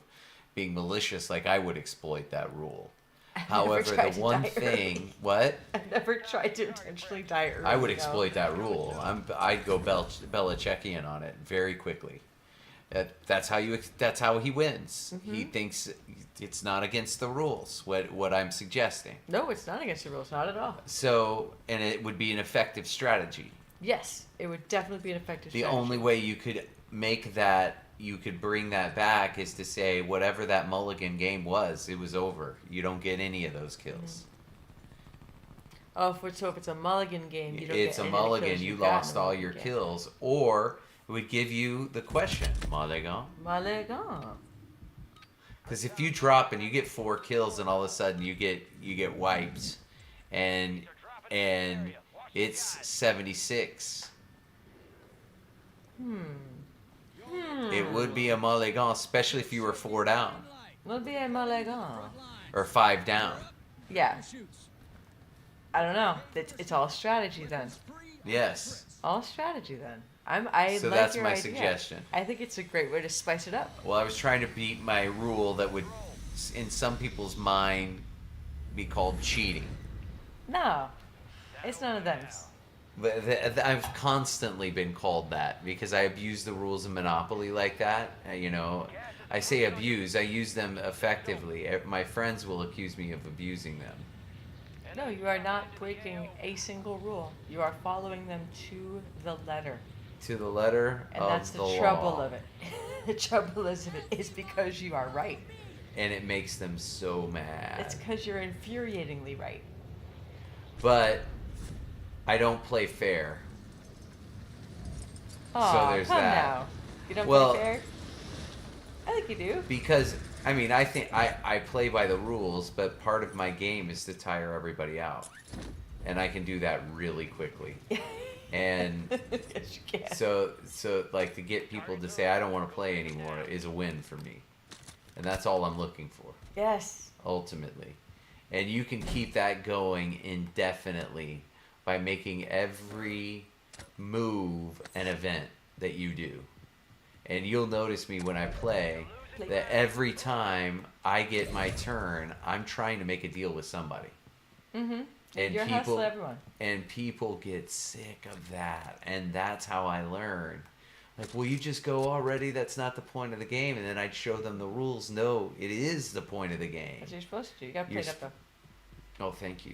being malicious. Like I would exploit that rule. However, tried the to one die thing, early. what? I've never tried to intentionally die early. I would no. exploit that rule. I'd go Belichickian on it very quickly. That's how he wins. He thinks it's not against the rules. What I'm suggesting. No, it's not against the rules, not at all. So, and it would be an effective strategy. Yes, it would definitely be an effective The strategy. only way you could bring that back is to say whatever that mulligan game was, it was over. You don't get any of those kills. Oh, if it's a mulligan game, you don't It's get a any of the mulligan. kills You you've gotten lost in a all mulligan your game. kills, or it would give you the question, mulligan. Mulligan. Because if you drop and you get 4 kills, and all of a sudden you get wiped, and it's 76. It would be a mulligan, especially if you were 4 down Will be a mulligan. or 5 down. Yeah. I don't know. It's all strategy then. Yes. All strategy then. So like that's your my idea. suggestion. I think it's a great way to spice it up. Well, I was trying to beat my rule that would, in some people's mind, be called cheating. No, it's none of them. But I've constantly been called that because I abuse the rules of Monopoly like that. I say abuse. I use them effectively. My friends will accuse me of abusing them. No, you are not breaking a single rule. You are following them to the letter. To the letter And of that's the the trouble law. of it. The trouble is because you are right. And it makes them so mad. It's because you're infuriatingly right. But I don't play fair. Oh, there's come that. now. You don't Well- play fair? I think you do. Because, I think I play by the rules, but part of my game is to tire everybody out. And I can do that really quickly. And Yes, you can. so like to get people to say I don't want to play anymore is a win for me. And that's all I'm looking for, Yes. ultimately. And you can keep that going indefinitely by making every move an event that you do. And you'll notice me when I play that every time I get my turn, I'm trying to make a deal with somebody. Mm-hmm. And You're people hustling everyone. and people get sick of that, and that's how I learn. Like, will you just go already? That's not the point of the game. And then I'd show them the rules. No, it is the point of the game. That's what you're supposed to do. You gotta play You're it up though. Oh, thank you.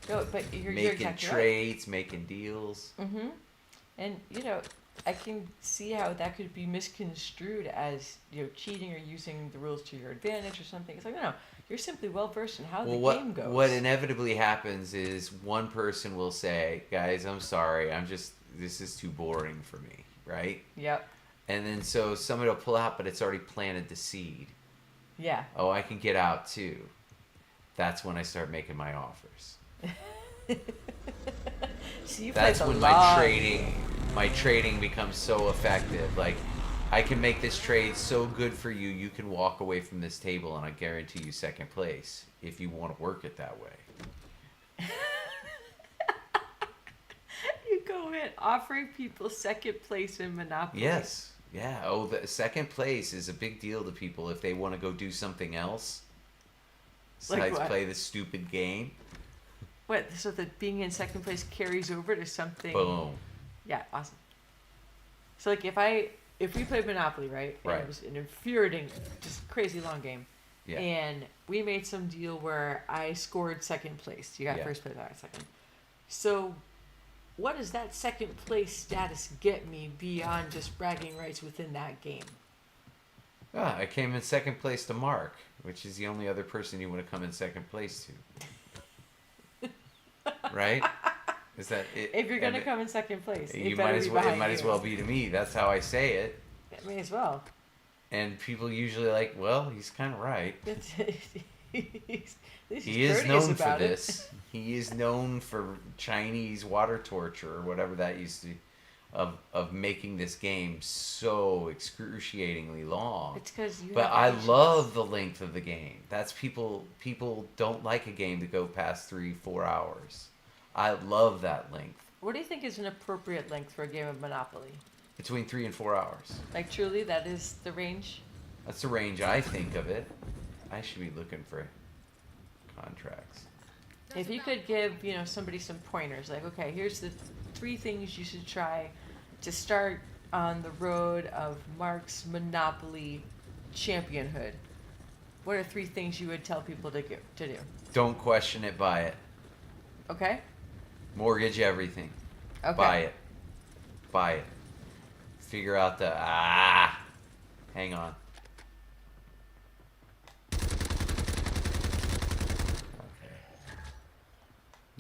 No, but you're Making exactly trades, making deals. right. Mm-hmm. And I can see how that could be misconstrued as cheating or using the rules to your advantage or something. It's like no, you're simply well versed in how the game goes. What inevitably happens is one person will say, "Guys, I'm sorry. This is too boring for me." Right? Yep. And then so somebody will pull out, but it's already planted the seed. Yeah. Oh, I can get out too. That's when I start making my offers. So you That's play the when long my trading becomes so effective. Like, I can make this trade so good for you, you can walk away from this table and I guarantee you second place if you want to work it that way. You go in offering people second place in Monopoly. Yes. Yeah. Oh, the second place is a big deal to people if they want to go do something else. Like Besides what? play this stupid game. What? So that being in second place carries over to something. Boom. Yeah, awesome. So like if we played Monopoly, right? And Right. it was an infuriating, just crazy long game. Yeah. And we made some deal where I scored second place. You got Yeah. first place, I got second. So what does that second place status get me beyond just bragging rights within that game? Ah, I came in second place to Mark, which is the only other person you want to come in second place to. Right? Is that it? If you're gonna and come in second place, it you better might as be well. It behind might as you. well be to me. That's how I say it. It may as well. And people usually like, well, he's kind of right. It's, he's He is courteous known for about it. this. He is known for Chinese water torture or whatever that used to, of making this game so excruciatingly long. It's because you. But have I patience. love the length of the game. That's people don't like a game to go past 3-4 hours. I love that length. What do you think is an appropriate length for a game of Monopoly? Between 3 and 4 hours. Like truly, that is the range. That's the range I think of it. I should be looking for contracts. If you could give, somebody some pointers, like, okay, here's the 3 things you should try to start on the road of Mark's Monopoly championhood. What are 3 things you would tell people to do? Don't question it, buy it. Okay? Mortgage everything. Okay. Buy it. Buy it. Figure out the hang on. Okay.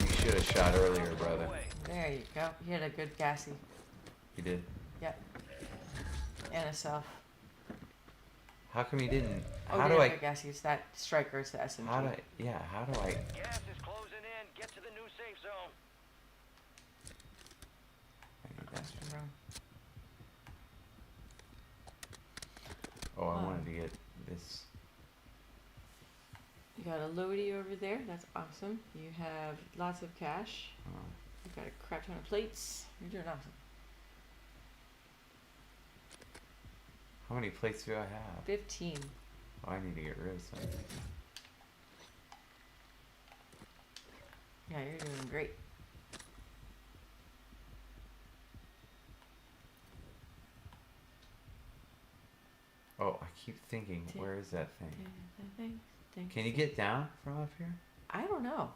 You should have shot earlier, brother. There you go. You had a good gassy. You did. Yep. And a self. How come you didn't? Oh, How you do had I? good gassy. It's that striker. It's the SMG. How do I? Yeah. How do I? Gas is closing in. Get to the new safe zone. I need that. That's wrong. Oh, I Oh. wanted to get this. You got a loadie over there. That's awesome. You have lots of cash. Oh. You got a crap ton of plates. You're doing awesome. How many plates do I have? 15. Oh, I need to get rid of some. Yeah, you're doing great. Oh, I keep thinking, where is that thing? Can Can you get down from up here? I don't know.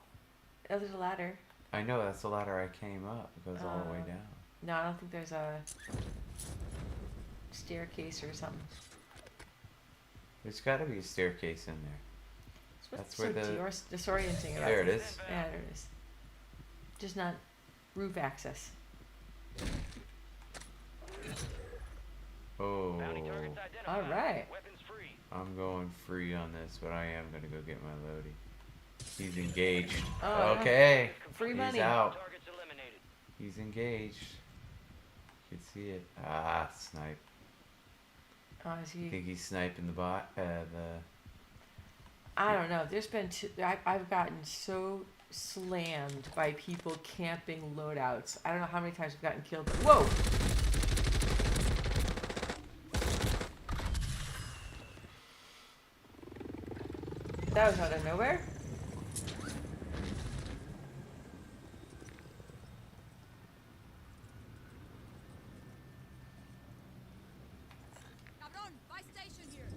Oh, there's a ladder. I know that's the ladder I came up. It goes all the way down. No, I don't think there's a staircase or something. There's got to be a staircase in there. That's where the- disorienting about There it this. is. Yeah, there it is. Just not roof access. Oh, Bounty targets identified. All right. Weapons free. I'm going free on this, but I am gonna go get my loadie. He's engaged. Oh, yeah. Okay. Free He's money. out. Targets eliminated. He's engaged. You can see it. Snipe. Oh, is I he? think he's sniping the bot. I don't know. There's been I've gotten so slammed by people camping loadouts. I don't know how many times I've gotten killed. Whoa! That was out of nowhere. Cabron, buy station here.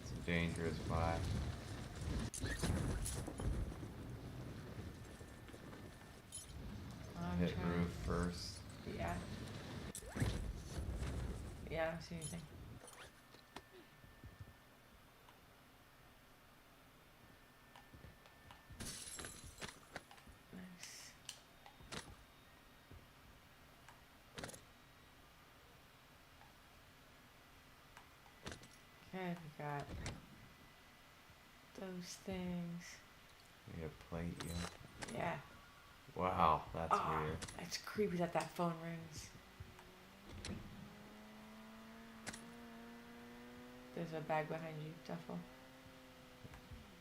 It's a dangerous buy. I'm Hit trying- roof first. Yeah. Yeah, I don't see anything. Nice. Okay, we got those things. We have plate, yeah. Yeah. Wow, that's Ah, weird. it's creepy that that phone rings. There's a bag behind you, Duffel.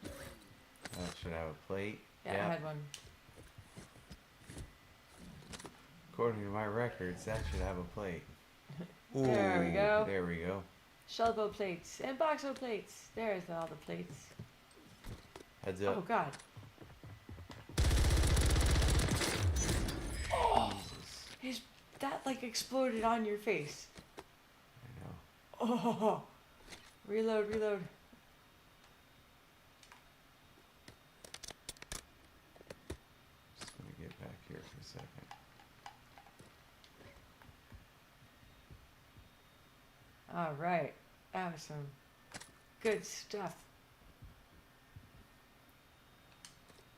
That should have a plate. Yeah, I had one. According to my records, that should have a plate. There we go. There we go. Shellboat plates and boxo plates. There's all the plates. Heads up. Oh God. Jesus. That like exploded on your face. I know. Oh. Reload, reload. Just gonna get back here for a second. All right. That was some good stuff.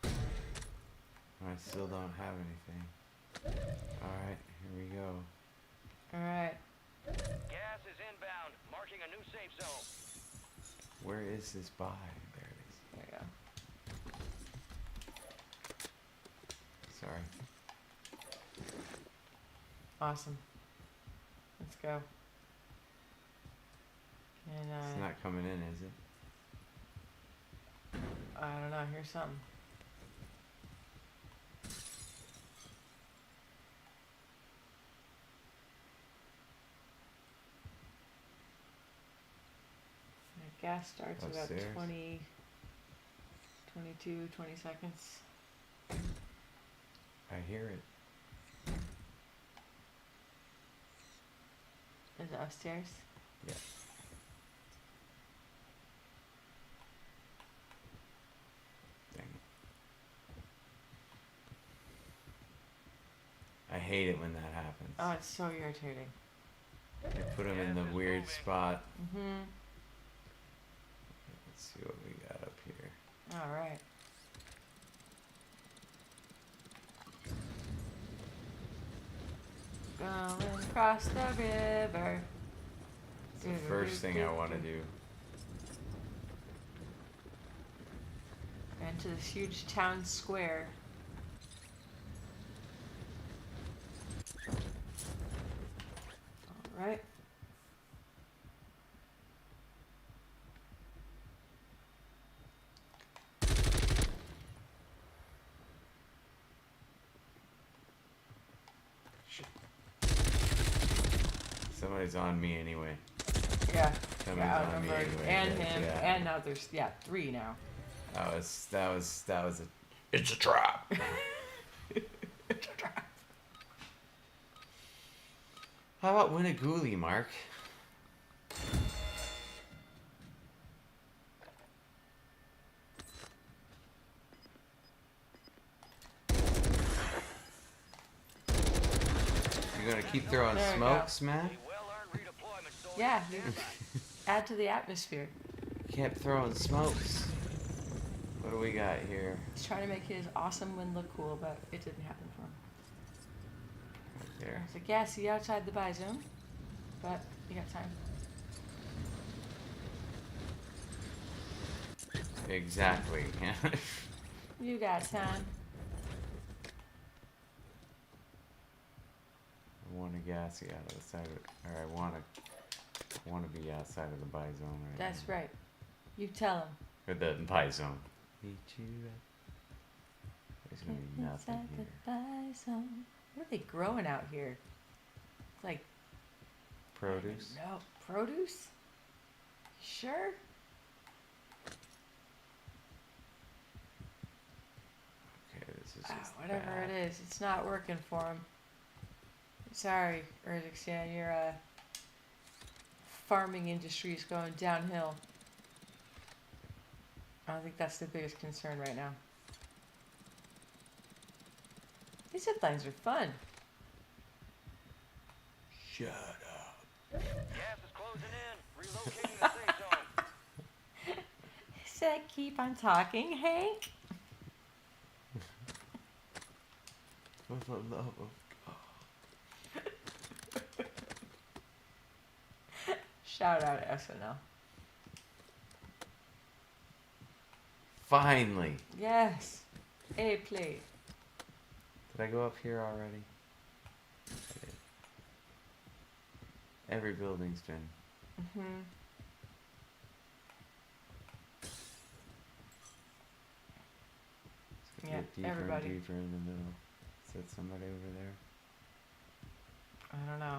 I still don't have anything. Alright, here we go. All right. Gas is inbound. Marking a new safe zone. Where is this buy? There it is. There you go. Sorry. Awesome. Let's go. And It's not coming in, is it? I don't know. Here's something. gas starts about Upstairs? 20, 22, 20 seconds. I hear it. Is it upstairs? Yeah. Dang it. I hate it when that happens. Oh, it's so irritating. They put him in the weird spot. Mm-hmm. Let's see what we got up here. All right. Going across the river. It's the first thing I want to do. Into this huge town square. All right. Shit. Somebody's on me anyway. Yeah. Somebody's Yeah, on me outnumbered. anyway. And but him. yeah. And now there's 3 now. That was a. It's a trap. How about win a ghoulie, Mark? You gonna keep throwing There we smokes, man? A well-earned redeployment soldier. Yeah. Stand by. Add to the atmosphere. Kept throwing smokes. What do we got here? He's trying to make his awesome win look cool, but it didn't happen for him. Right there. There's a gassy outside the buy zone, but you got time. Exactly. You got time. I want a gassy out of the side of, or I want to be outside of the buy zone right That's now. right. You tell him. Or the buy zone. Meet you at. There's gonna be nothing Inside here. the buy zone. What are they growing out here? Like Produce. No produce. Sure. Okay, this is Ah, just whatever bad. it is, it's not working for him. Sorry, Urzixian, your farming industry is going downhill. I don't think that's the biggest concern right now. These zip lines are fun. Shut up. Gas is closing in. Relocating the safe zone. He said, keep on talking, Hank. For the love of Shout out to SNL. Finally. Yes. A plate. Did I go up here already? I did. Every building's been. Mm-hmm. It's gonna Yeah, get deeper everybody. and deeper in the middle. Is that somebody over there? I don't know.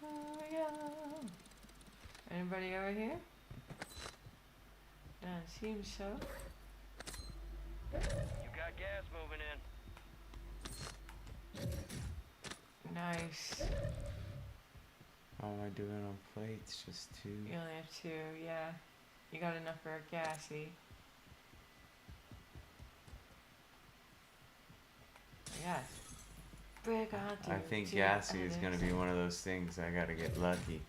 Oh, yeah. Anybody over here? Doesn't seem so. You got gas moving in. Nice. How am I doing on plates? Just 2. You only have 2, yeah. You got enough for a gassy. Yeah. Break on through. I think to gassy is other gonna be side. one of those things I gotta get lucky.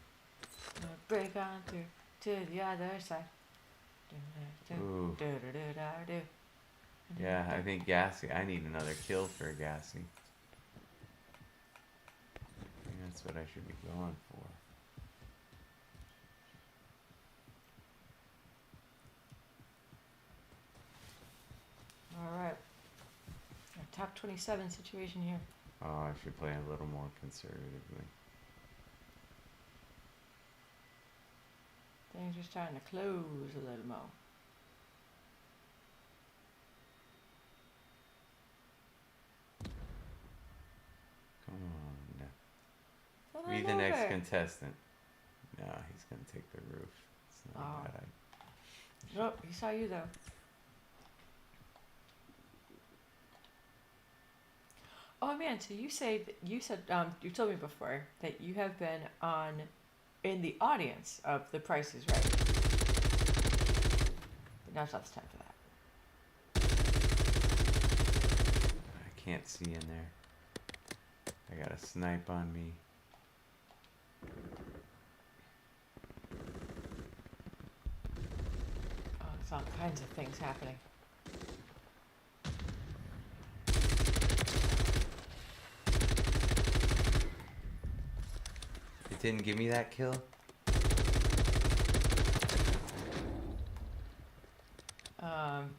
Break on through to the other side. Ooh. Do-do-do-do-do. Yeah, I think gassy. I need another kill for a gassy. I think that's what I should be going for. Alright. Top 27 situation here. Oh, I should play a little more conservatively. Things are starting to close a little more. be it the next over. contestant. No, he's gonna take the roof. It's not Oh. a bad idea. Nope, he saw you though. Oh man, so you said you told me before that you have been in the audience of The Price is Right. But now's not the time for that. I can't see in there. I got a snipe on me. Oh, there's all kinds of things happening. It didn't give me that kill. Um,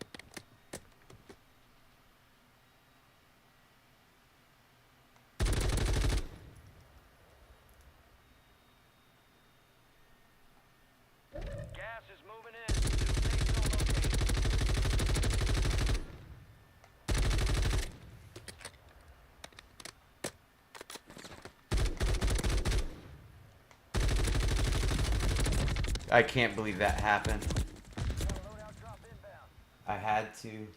Gas is moving in. New safe zone located. I can't believe that happened. Got a loadout drop inbound. I had to.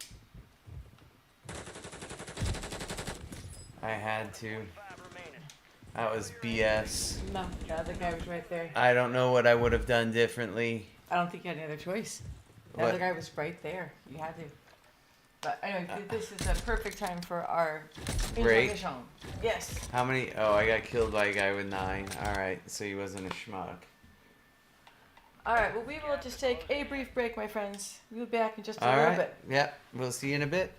I had to. 5 remaining. That was BS. no, the other guy was right there. I don't know what I would have done differently. I don't think you had any other choice. The What? other guy was right there. You had to. But anyway, this is a perfect time for our Break? intermission. Yes. How many? Oh, I got killed by a guy with 9. Alright, so he wasn't a schmuck. All right. Well, we will just take a brief break, my friends. We'll be back in just a little Alright, bit. yep, we'll see you in a bit.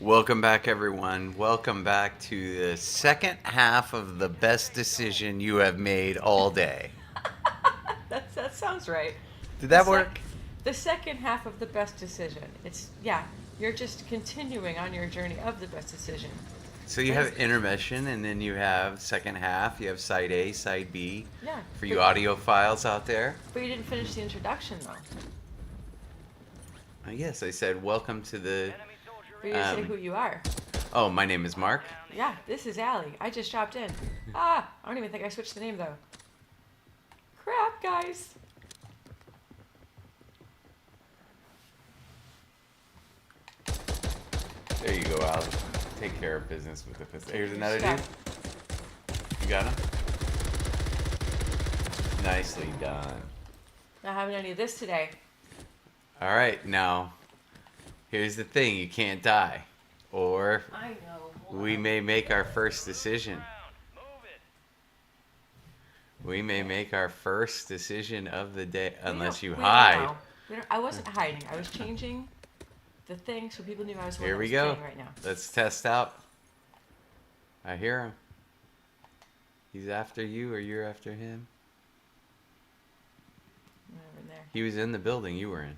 Welcome back, everyone. Welcome back to the second half of the best decision you have made all day. That sounds right. Did The that sec- work? The second half of the best decision. You're just continuing on your journey of the best decision. So you have intermission, and then you have second half. You have side A, side B. Yeah. For you audiophiles out there. But you didn't finish the introduction though. Yes, I said welcome to the. Enemy soldier For you to say Um, who you are. Oh, my name is Mark. Yeah, this is Allie. I just dropped in. I don't even think I switched the name though. Crap, guys. There you go, Al. Take care of business with the pistol. Here's another dude. Stuff. You got him? Nicely done. Not having any of this today. All right, now, here's the thing. You can't die. Or I know. we may make our first decision. round. Move it. We may make our first decision of the day, unless you We don't hide. know. I wasn't hiding. I was changing the thing so people knew I was the one Here that we was go. playing right now. Let's test out. I hear him. He's after you, or you're after him. Over in there. He was in the building you were in.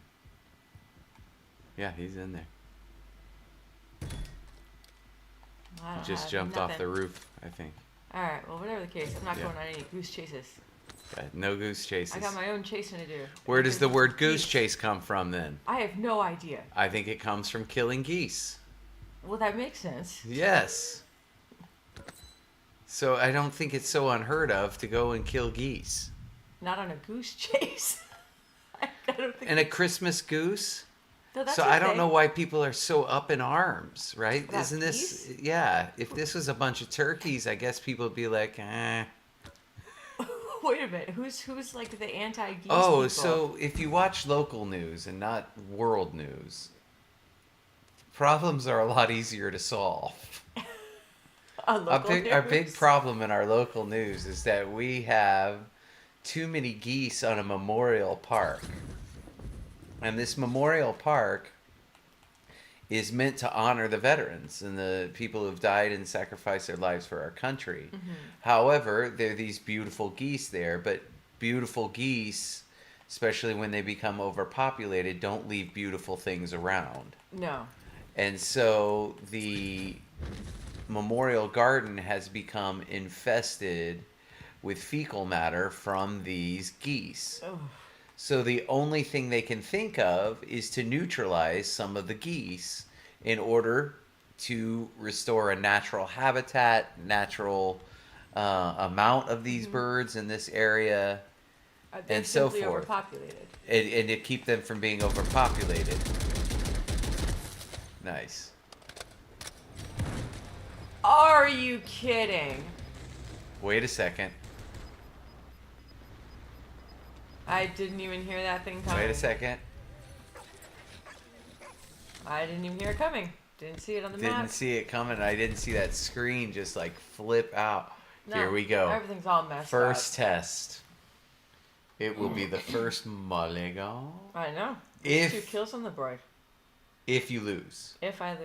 Yeah, he's in there. I don't Just have jumped off the nothing. roof, I think. All right. Well, whatever the case, I'm not Yeah. going on any goose chases. Yeah, no goose chases. I got my own chasing to do. Where does the word goose Geese. chase come from then? I have no idea. I think it comes from killing geese. Well, that makes sense. Yes. So I don't think it's so unheard of to go and kill geese. Not on a goose chase. I don't think. And a Christmas goose? No, that's So I don't okay. know why people are so up in arms, right? About Isn't this geese? yeah, if this was a bunch of turkeys, I guess people would be like, eh. Wait a minute. Who's like the anti-geese Oh, people? so if you watch local news and not world news, problems are a lot easier to solve. Our big news? problem in our local news is that we have too many geese on a memorial park. And this memorial park is meant to honor the veterans and the people who've died and sacrificed their lives for our country. Mm-hmm. However, there are these beautiful geese there, but beautiful geese, especially when they become overpopulated, don't leave beautiful things around. No. And so the memorial garden has become infested with fecal matter from these geese. Oh. So the only thing they can think of is to neutralize some of the geese in order to restore a natural habitat, natural amount of these birds in this area, They're and so simply forth. overpopulated. and to keep them from being overpopulated. Nice. Are you kidding? Wait a second. I didn't even hear that thing coming. Wait a second. I didn't even hear it coming. Didn't see it on the map. Didn't see it coming. I didn't see that screen just like flip out. No, Here we go. Everything's all messed First up. test. It will be the first mulligan I know. If- 2 kills on the board. if you lose. If I lose.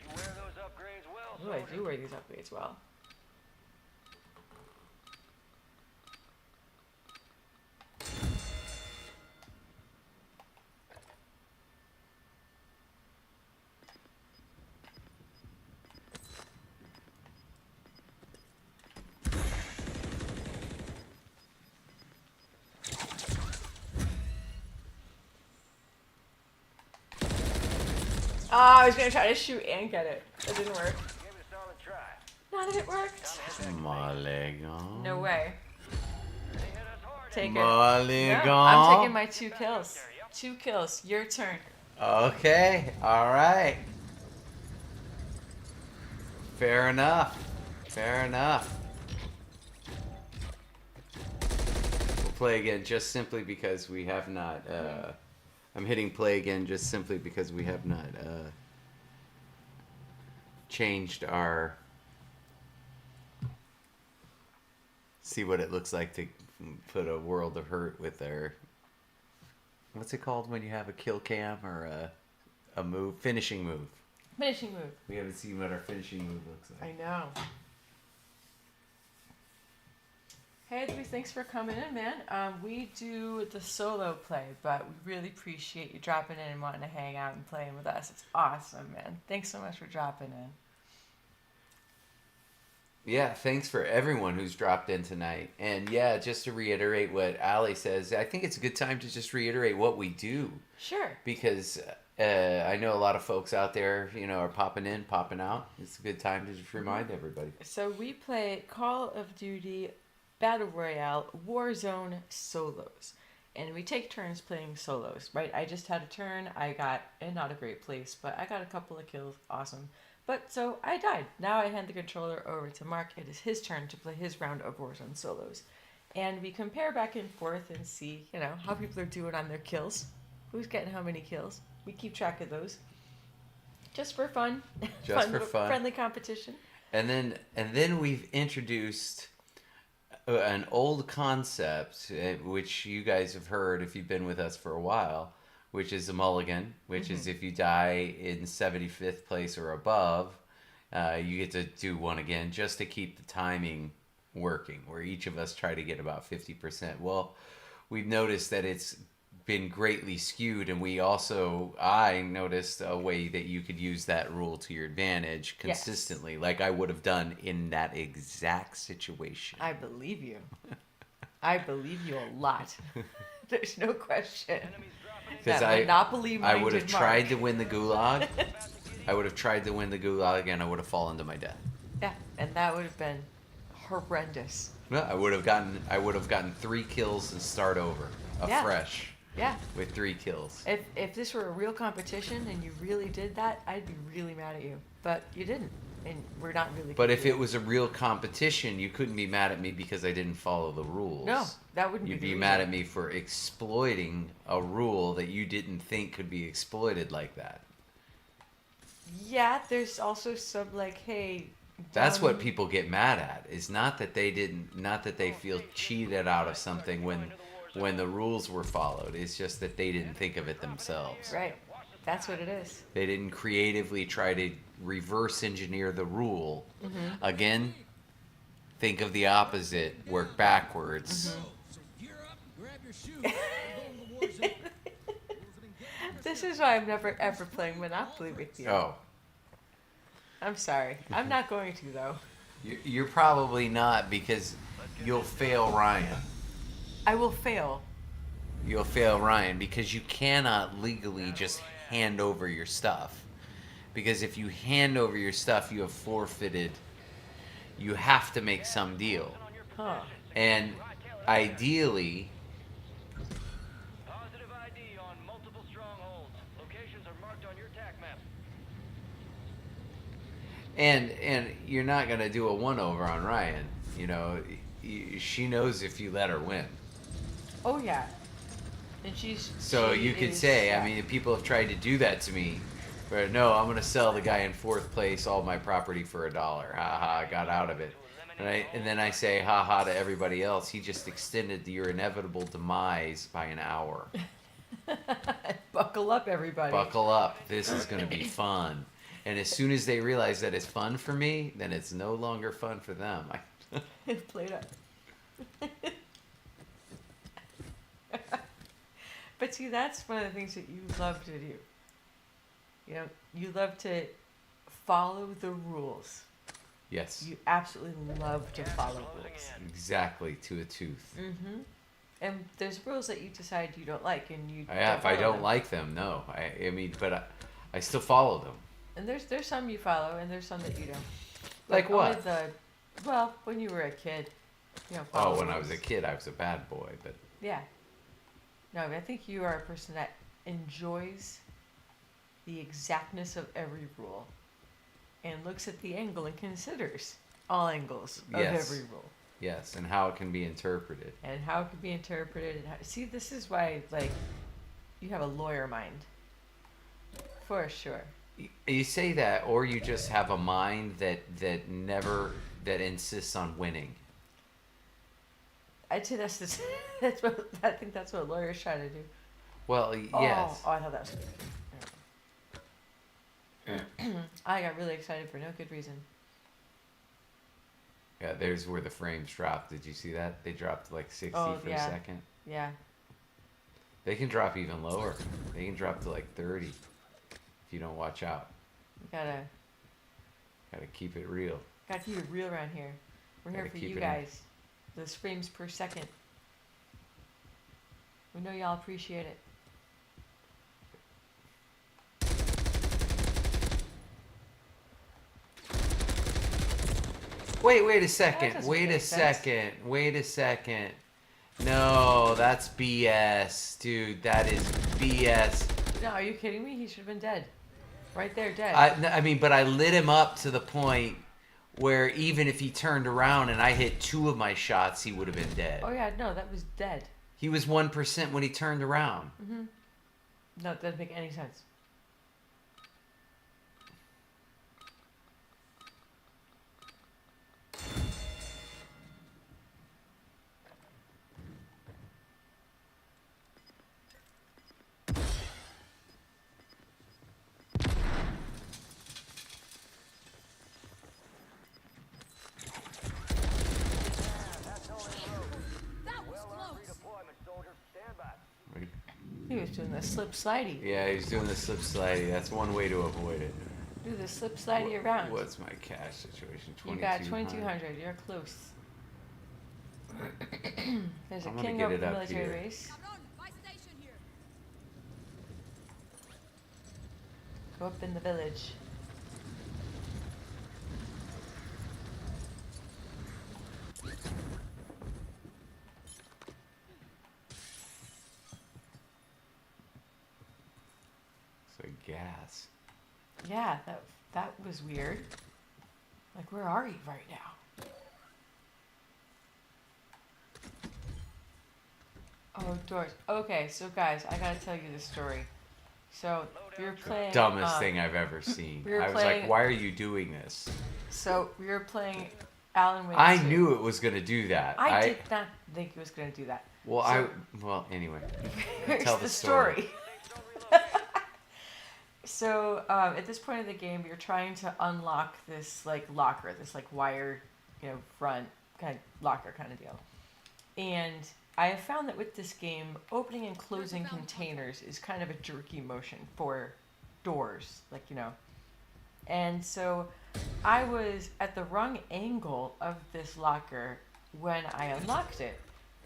You wear those upgrades well, Ooh, I soldier. do wear these upgrades well. Oh, I was gonna try to shoot and get it. That didn't work. Give it a solid try. None of it worked. Mulligan. No way. They hit us hard. Take it. Mulligan. No, I'm taking my 2 kills. 2 kills. Your turn. Okay. All right. Fair enough. Fair enough. We'll play again just simply because we have not. I'm hitting play again just simply because we have not changed our. See what it looks like to put a world of hurt with our. What's it called when you have a kill cam or a move, finishing move? Finishing move. We haven't seen what our finishing move looks like. I know. Hey, Edwin, thanks for coming in, man. We do the solo play, but we really appreciate you dropping in and wanting to hang out and playing with us. It's awesome, man. Thanks so much for dropping in. Yeah, thanks for everyone who's dropped in tonight. And yeah, just to reiterate what Ali says, I think it's a good time to just reiterate what we do. Sure. Because I know a lot of folks out there, are popping in, popping out. It's a good time to just remind everybody. So we play Call of Duty Battle Royale Warzone solos. And we take turns playing solos, right? I just had a turn. I got in not a great place, but I got a couple of kills. Awesome. But so I died. Now I hand the controller over to Mark. It is his turn to play his round of Warzone solos. And we compare back and forth and see, how people are doing on their kills. Who's getting how many kills. We keep track of those. Just for fun. Just for fun. Friendly competition. And then we've introduced an old concept, which you guys have heard if you've been with us for a while, which is a mulligan, which is if you die in 75th place or above, you get to do one again just to keep the timing working, where each of us try to get about 50%. Well, we've noticed that it's been greatly skewed, and I noticed a way that you could use that rule to your advantage consistently, like I would have done in that exact situation. I believe you. I believe you a lot. There's no question. Because I would have tried to win the gulag. I would have tried to win the gulag, and I would have fallen to my death. Yeah, and that would have been horrendous. No, I would have gotten 3 kills and start over afresh. Yeah. With 3 kills. If this were a real competition and you really did that, I'd be really mad at you. But you didn't, and we're not really. But if it was a real competition, you couldn't be mad at me because I didn't follow the rules. No, that wouldn't. You'd be mad at me for exploiting a rule that you didn't think could be exploited like that. Yeah, there's also some hey. That's what people get mad at. Is not that they feel cheated out of something when the rules were followed. It's just that they didn't think of it themselves. Right. That's what it is. They didn't creatively try to reverse engineer the rule. Mm-hmm. Again, think of the opposite. Work backwards. Mm-hmm. So gear up and grab your shoes. We're going to Warzone. This is why I'm never ever playing Monopoly with you. Oh. I'm sorry. I'm not going to, though. You're probably not, because you'll fail Ryan. I will fail. You'll fail Ryan because you cannot legally just hand over your stuff. Because if you hand over your stuff, you have forfeited. You have to make some deal. Huh. And ideally, Positive ID on multiple strongholds. Locations are marked on your TAC map. and you're not going to do a one-over on Ryan. She knows if you let her win. Oh, yeah. And So you could say, I mean, people have tried to do that to me. But no, I'm going to sell the guy in 4th place all my property for $1. Ha ha, I got out of it. And then I say, ha ha, to everybody else. He just extended your inevitable demise by an hour. Buckle up, everybody. Buckle up. This is going to be fun. And as soon as they realize that it's fun for me, then it's no longer fun for them. Played up. But see, that's one of the things that you love to do. You love to follow the rules. Yes. You absolutely love to follow rules. Exactly, to a tooth. Mm-hmm. And there's rules that you decide you don't like, and you. If I don't like them, no. I mean, but I still follow them. And there's some you follow, and there's some that you don't. Like what? When you were a kid. Oh, when I was a kid, I was a bad boy, but. Yeah. No, I think you are a person that enjoys the exactness of every rule and looks at the angle and considers all angles of every rule. Yes, and how it can be interpreted. And how it can be interpreted. And see, this is why, you have a lawyer mind. For sure. You say that, or you just have a mind that insists on winning. I'd say I think that's what lawyers try to do. Well, yes. Oh, I thought that was. I got really excited for no good reason. Yeah, there's where the frames dropped. Did you see that? They dropped like 60 for a yeah. second. Yeah. They can drop even lower. They can drop to like 30 if you don't watch out. You gotta Keep it real. keep it real around here. We're here Gotta for keep you it in. guys. Those frames per second. We know y'all appreciate it. Wait a second. doesn't Wait a make sense. second. Wait a second. No, that's BS. Dude, that is BS. No, are you kidding me? He should have been dead. Right there, dead. I mean, but I lit him up to the point where even if he turned around and I hit 2 of my shots, he would have been dead. Oh yeah, no, that was dead. He was 1% when he turned around. No, it doesn't make any sense. That was close. Redeployment, soldier. Stand by. He was doing the slip slidey. Yeah, he's doing the slip slidey. That's one way to avoid it. Do the slip slidey around. What's my cash situation? You got 2200. You're close. There's a I'm gonna king get over it the up military here. base. Cabron, buy station here. Go up in the village. So gas. Yeah, that was weird. Like, where are you right now? Oh, doors. Okay, so guys, I gotta tell you this story. So we were playing. Dumbest thing I've ever seen. we were I was playing- like, why are you doing this? So we were playing Alan Wake I 2. knew it was gonna do that. I did not think it was gonna do that. Well, So- anyway. Here's Tell the the story. So at this point in the game, you're trying to unlock this like locker, this like wire, front kind of locker kind of deal. And I have found that with this game, opening and closing containers is kind of a jerky motion for doors, And so I was at the wrong angle of this locker when I unlocked it,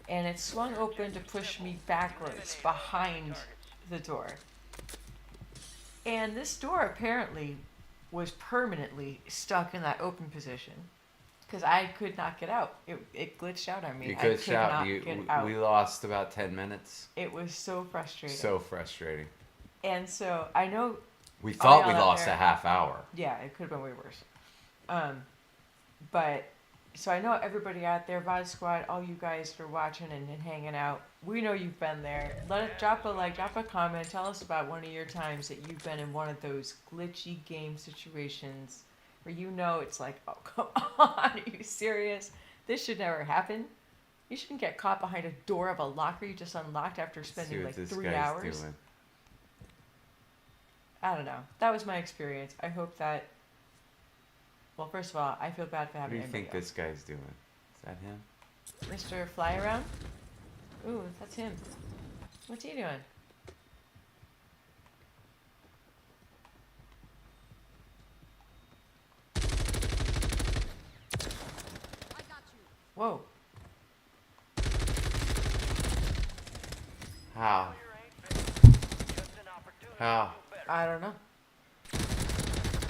and it swung open to push me backwards behind the door. And this door apparently was permanently stuck in that open position because I could not get out. It glitched out on me. You I could could shout. not get out. We lost about 10 minutes. It was so frustrating. So frustrating. And so I know. We thought we y'all out lost there- a half hour. Yeah, it could have been way worse. But so I know everybody out there, VOD Squad, all you guys that are watching and hanging out. We know you've been there. Drop a like, drop a comment. Tell us about one of your times that you've been in one of those glitchy game situations where it's like, oh come on, are you serious? This should never happen. You shouldn't get caught behind a door of a locker you just unlocked after See spending what like this 3 guy's hours. doing. I don't know. That was my experience. I hope that. Well, first of all, I feel bad for What do having you think anybody this guy's doing? Is that him? else. Mr. Fly Around? Ooh, that's him. What's he doing? I got you. Whoa. How? How? I don't know.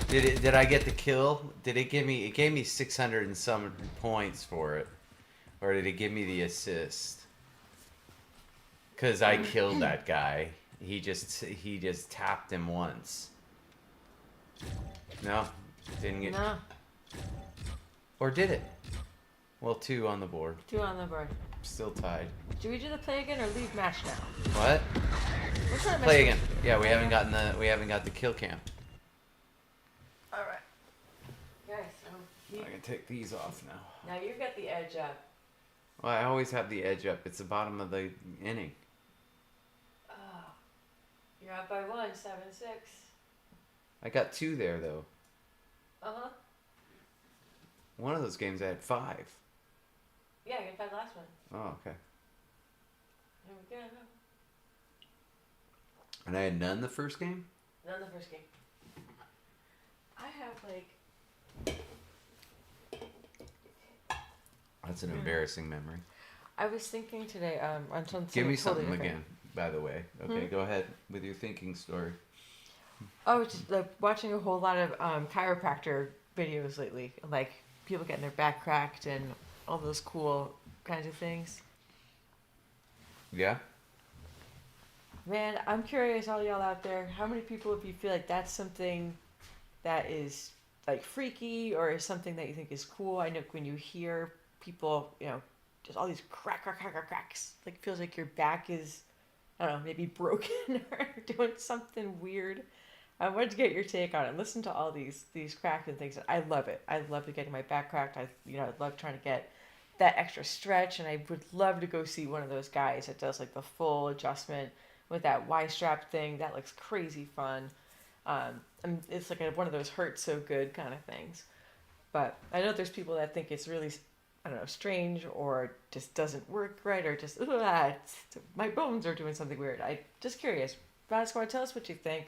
Did I get the kill? Did it give me? It gave me 600 and some points for it, or did it give me the assist? Cause I killed that guy. He just tapped him once. No, didn't get. No. Or did it? Well, 2 on the board. 2 on the board. Still tied. Do we do the play again or leave match now? What? Which one am I Play supposed again. to do? Yeah, we haven't got the kill cam. Alright. Guys, so I can take these off now. now you've got the edge up. Well, I always have the edge up. It's the bottom of the inning. Oh. You're up by 1, 7-6. I got 2 there though. Uh-huh. One of those games I had 5. Yeah, I got 5 last one. Oh, okay. There we go. And I had none the first game? None the first game. I have like... That's an embarrassing memory. I was thinking today, on something Give me totally something different. again, by the way. Okay, go ahead with your thinking story. Oh, just like watching a whole lot of chiropractor videos lately, like people getting their back cracked and all those cool kinds of things. Yeah? Man, I'm curious, all y'all out there, how many people, if you feel like that's something that is like freaky or is something that you think is cool? I know when you hear people, you know, just all these cracks, like feels like your back is, I don't know, maybe broken or doing something weird. I wanted to get your take on it. Listen to all these cracks and things. I love it. I love getting my back cracked. I love trying to get that extra stretch, and I would love to go see one of those guys that does like the full adjustment with that Y strap thing. That looks crazy fun. And it's like one of those hurt so good kind of things. But I know there's people that think it's really, I don't know, strange or just doesn't work right or just my bones are doing something weird. I just curious. Bad Squad, tell us what you think.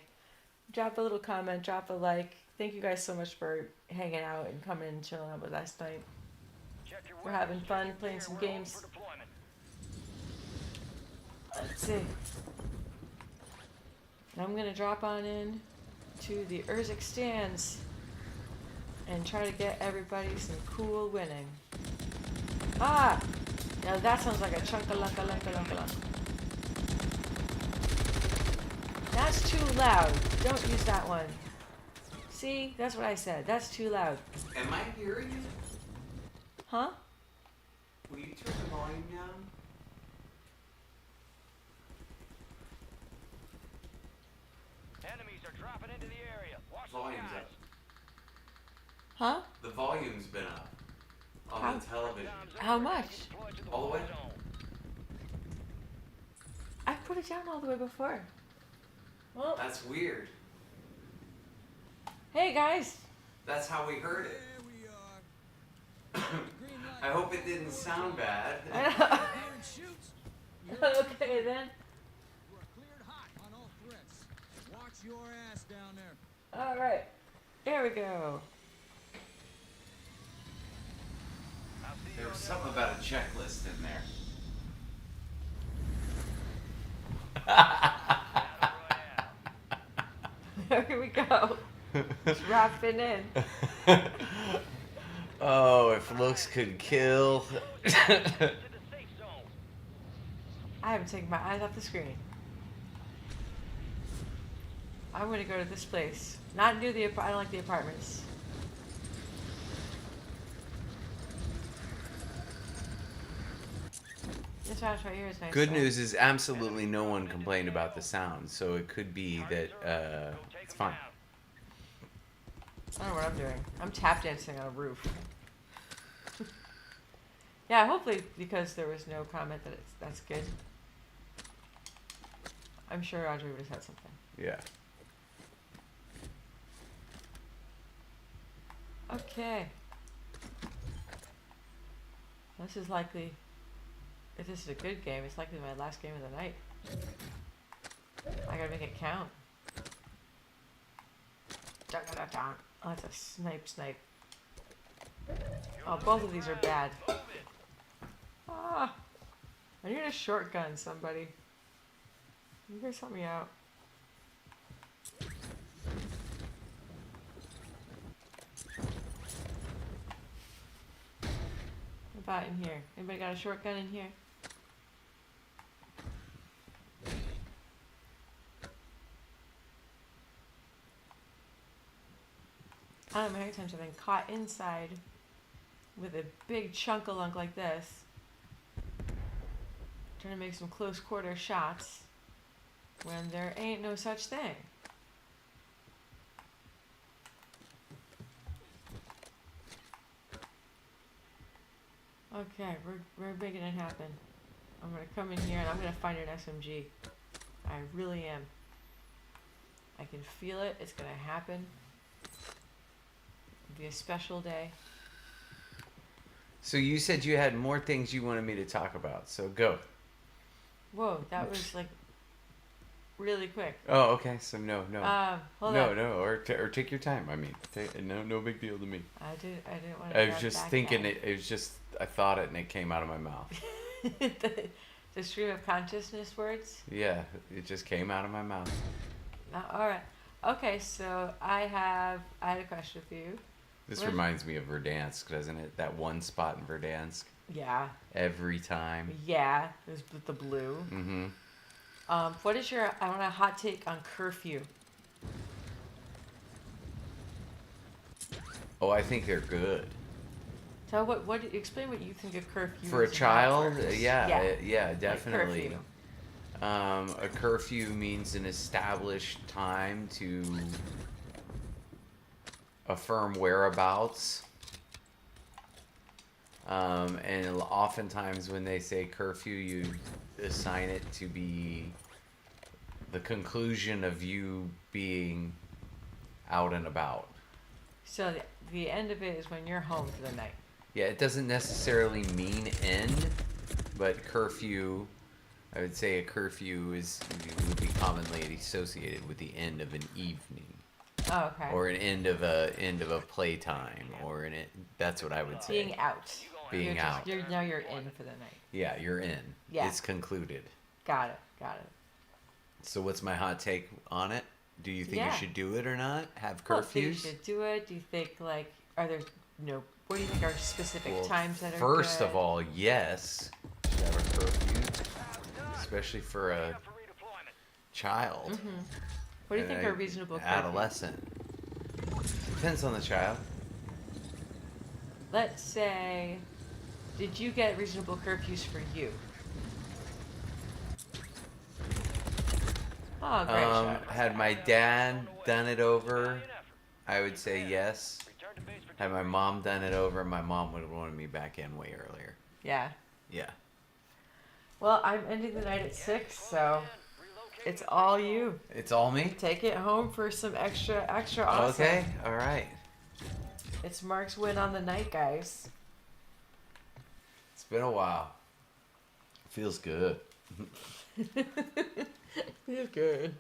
Drop a little comment, drop a like. Thank you guys so much for hanging out and coming and chilling out with us tonight. Check your We're weapons, having check fun your playing gear. some We're open games. for deployment. Let's see. I'm gonna drop on in to the Urzik stands and try to get everybody some cool winning. Ah! Now that sounds like a chunka-lunka-lunka-lunka-lunka. That's too loud. Don't use that one. See? That's what I said. That's too loud. Am I hearing you? Huh? Will you turn the volume down? Enemies are dropping into the area. Watch the Volume's skies. up. Huh? The volume's been up on How- the television. How much? Deployed to the All the way? war zone. I put it down all the way before. Well, That's weird. hey guys. That's how we heard it. There we are. Green light. I hope it didn't sound bad. Fire and shoot. You're Okay then. You are cleared hot on all threats. Watch your ass down there. All right. There we go. I'll see you There on was the something other about a checklist in there. Battle Royale. There we go. Just wrapping in. Oh, if looks could kill. To the safe zone. I haven't taken my eyes off the screen. I'm gonna go to this place. Not near the. I don't like the apartments. This house right here is nice. Good though. news is absolutely no one complained about the sound, so it could be that Take it's 'em fine. down. I don't know what I'm doing. I'm tap dancing on a roof. Yeah, hopefully because there was no comment that that's good. I'm sure Audrey would have said something. Yeah. Okay. This is likely, if this is a good game, it's likely my last game of the night. I gotta make it count. Dun-dun-dun-dun. Oh, that's a snipe. Oh, both of these are bad. Ah! I need a shotgun, somebody. You guys help me out. What about in here? Anybody got a shotgun in here? I don't know how many times I've been caught inside with a big chunk-a-lunk like this, trying to make some close quarter shots when there ain't no such thing. Okay, we're making it happen. I'm gonna come in here and I'm gonna find an SMG. I really am. I can feel it. It's gonna happen. It'll be a special day. So you said you had more things you wanted me to talk about. So go. Whoa, that was like really quick. Oh, okay. So no. Hold No, on. or take your time. I mean, no big deal to me. I didn't want to. I was just thinking it was just I thought it and it came out of my mouth. the stream of consciousness words. Yeah, it just came out of my mouth. All right. Okay, so I had a question for you. This What? reminds me of Verdansk, doesn't it? That one spot in Verdansk. Yeah. Every time. Yeah. It was with the blue. Mm-hmm. What is your I want a hot take on curfew? Oh, I think they're good. Tell what explain what you think of curfew For a is and how it child, works. yeah, Like definitely. curfew. A curfew means an established time to affirm whereabouts. And oftentimes when they say curfew, you assign it to be the conclusion of you being out and about. So the end of it is when you're home for the night. Yeah, it doesn't necessarily mean end, but curfew, I would say a curfew would be commonly associated with the end of an evening. Oh, okay. Or an end of a playtime, or that's what I would say. Being out. Being out. Now you're in for the night. Yeah, you're in. Yeah. It's concluded. Got it. So what's my hot take on it? Do you think Yeah. you should do it or not? Have Well, do you curfews? should do it? Do you think are there what do you think are specific Well, times that are first good? of all, yes, should have a curfew, especially for a child. Mm-hmm. What do you think are reasonable curfews? Adolescent. Depends on the child. Let's say, did you get reasonable curfews for you? Oh, great shot. Had my dad done it over, I would say yes. Had my mom done it over, my mom would have wanted me back in way earlier. Yeah. Yeah. Well, I'm ending the night at 6, so it's all you. It's all me? Take it home for some extra awesome. Okay, alright. It's Mark's win on the night, guys. It's been a while. Feels good. Feels good.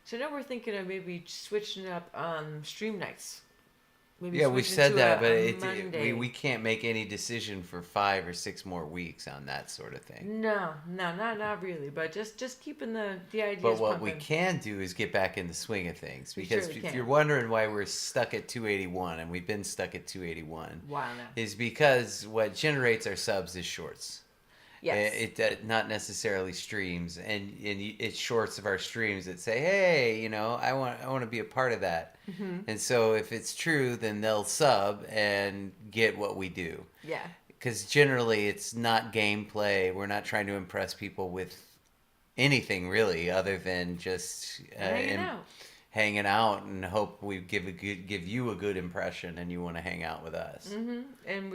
So now we're thinking of maybe switching up stream nights. Maybe Yeah, we switching said to that, a but Monday. we can't make any decision for 5 or 6 more weeks on that sort of thing. No, not really. But just keeping the ideas But what pumping. we can do is get back in the swing of things. We Because surely if can. you're wondering why we're stuck at 281, and we've been stuck at 281, Wow, now. is because what generates our subs is shorts. Yes. It not necessarily streams, and it's shorts of our streams that say, hey, I want to be a part of that. Mm-hmm. And so if it's true, then they'll sub and get what we do. Yeah. Because generally it's not gameplay. We're not trying to impress people with anything really, other than just hanging out and hope we give you a good impression and you want to hang out with us. Mm-hmm. And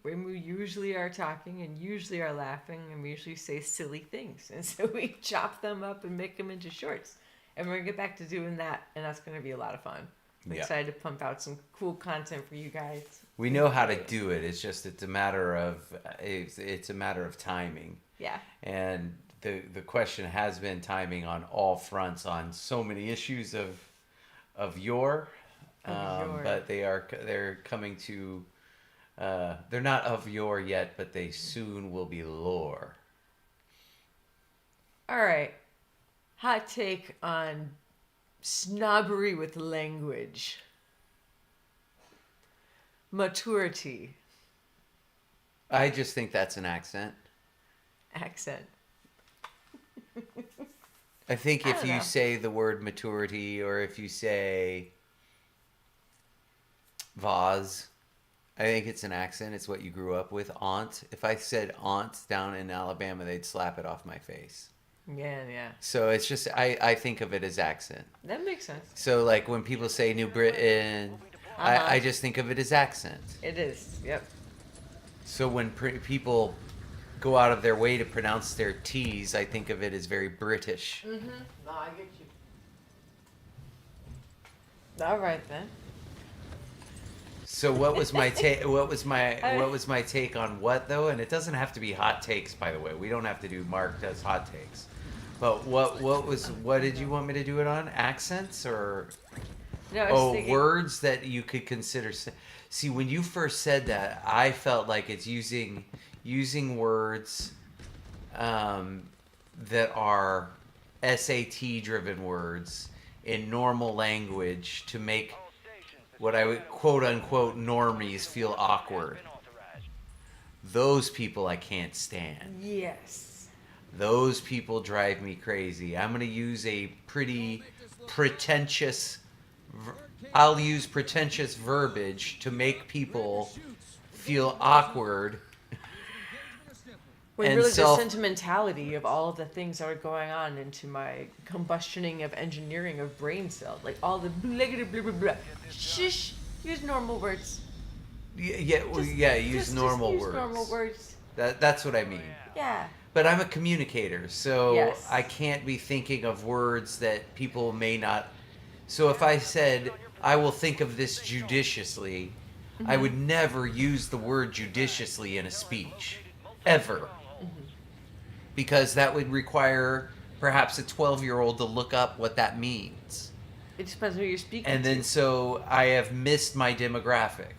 when we usually are talking and usually are laughing and we usually say silly things, and so we chop them up and make them into shorts, and we're gonna get back to doing that, and that's gonna be a lot of fun. I'm excited to pump out some cool content for you guys. We know how to do it. It's just it's a matter of timing. Yeah. And the question has been timing on all fronts on so many issues of yore. But they're coming to they're not of yore yet, but they soon will be lore. All right. Hot take on snobbery with language. Maturity. I just think that's an accent. Accent. I think I if don't you know. say the word maturity, or if you say vase, I think it's an accent. It's what you grew up with. Aunt. If I said aunt down in Alabama, they'd slap it off my face. Yeah. So it's just, I think of it as accent. That makes sense. So like when people say New Britain, Uh-huh. I just think of it as accent. It is. Yep. So when people go out of their way to pronounce their T's, I think of it as very British. Mm-hmm. No, I get you. All right then. So what was my take? What was my take on what though? And it doesn't have to be hot takes, by the way. We don't have to do Mark does hot takes. But what did you want me to do it on? Accents or No, I was thinking, words that you could consider. See, when you first said that, I felt like it's using words that are SAT driven words in normal language to make what I would quote unquote normies feel awkward. Those people I can't stand. yes. Those people drive me crazy. I'm going to use a pretty pretentious I'll use pretentious verbiage to make people feel awkward. When and really self- the sentimentality of all of the things that are going on into my combustioning of engineering of brain cells, like all the blah blah blah blah blah. Shush. Use normal words. Yeah, use normal use words. normal words. That's what I mean. Yeah. But I'm a communicator, so Yes. I can't be thinking of words that people may not. So if I said, I will think of this judiciously, I would never use the word judiciously in a speech. Ever. Because that would require perhaps a 12-year-old to look up what that means. It depends who you're speaking And to. then so I have missed my demographic.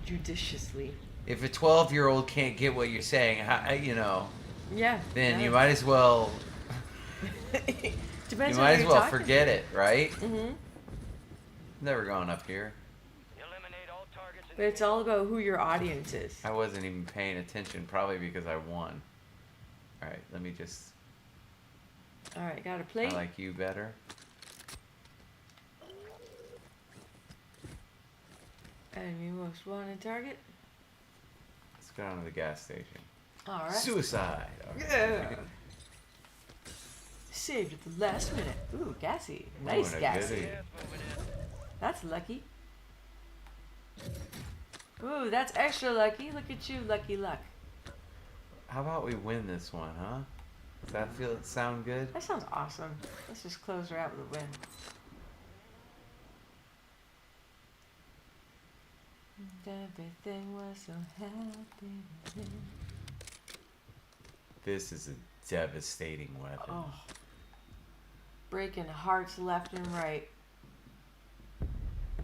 Judiciously. If a 12-year-old can't get what you're saying, Yeah. then yeah. you might as well Depends you on might who as you're well talking forget to. it, right? Mm-hmm. Never gone up here. Eliminate all targets in But it's all about who your audience is. I wasn't even paying attention, probably because I won. All right, let me just. All right, got a I plate. like you better. Enemy most wanted target. Let's go down to the gas station. All right. Suicide. Okay. Yeah. Saved at the last minute. Ooh, gassy. Nice Doing a gassy. goodie. That's lucky. Ooh, that's extra lucky. Look at you, lucky luck. How about we win this one, huh? Does that sound good? That sounds awesome. Let's just close her out with a win. Everything was so happy. This is a devastating weapon. Oh. Breaking hearts left and right.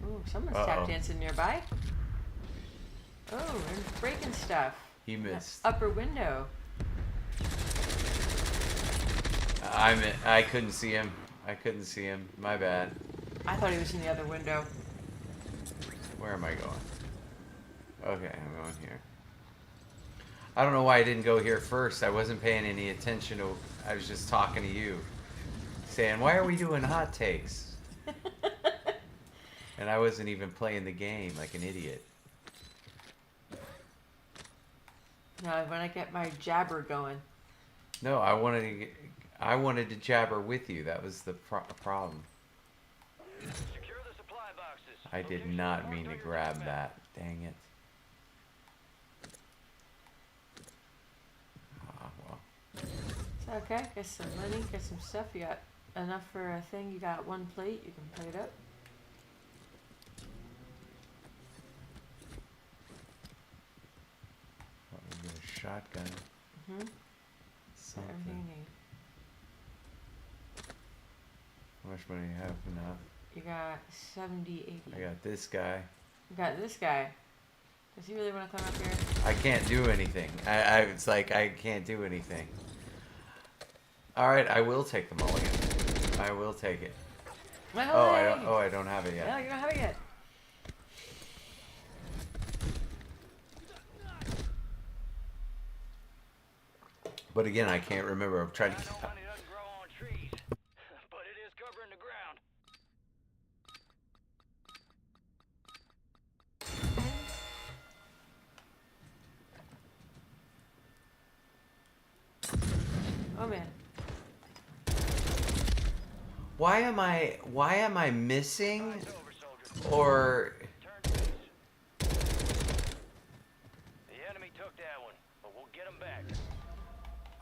Ooh, someone's tap Uh-oh. dancing nearby. Oh, and breaking stuff. He In the missed. upper window. I couldn't see him. My bad. I thought he was in the other window. Where am I going? Okay, I'm going here. I don't know why I didn't go here first. I wasn't paying any attention to. I was just talking to you, saying, "Why are we doing hot takes?" And I wasn't even playing the game like an idiot. Now, when I get my jabber going. No, I wanted to jabber with you. That was the problem. Secure the supply boxes. I did not mean to grab that. Dang it. Ah, well. It's okay. Get some money, get some stuff. You got enough for a thing. You got one plate. You can plate up. What was it, a shotgun? Mm-hmm. Everything Something. you need. How much money do you have? Enough. You got 70, 80. I got this guy. You got this guy. Does he really want to come up here? I can't do anything. It's like I can't do anything. Alright, I will take the mulligan. I will take it. Well, I don't have it No, yet. you don't have it yet. But again, I can't remember. I'm trying to. I know money doesn't grow on trees, but it is covering the ground. Oh man. Why am I missing? It's over, soldier. Or Turn base. The enemy took that one, but we'll get them back.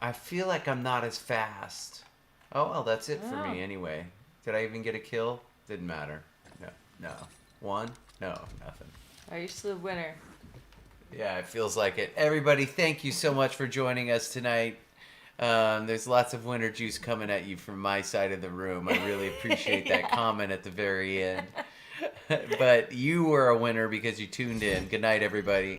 I feel like I'm not as fast. Oh, well, that's it for Oh. me anyway. Did I even get a kill? Didn't matter. No. One? No, nothing. Are you still the winner? Yeah, it feels like it. Everybody, thank you so much for joining us tonight. There's lots of winter juice coming at you from my side of the room. I really appreciate that comment at the very end. But you were a winner because you tuned in. Good night, everybody.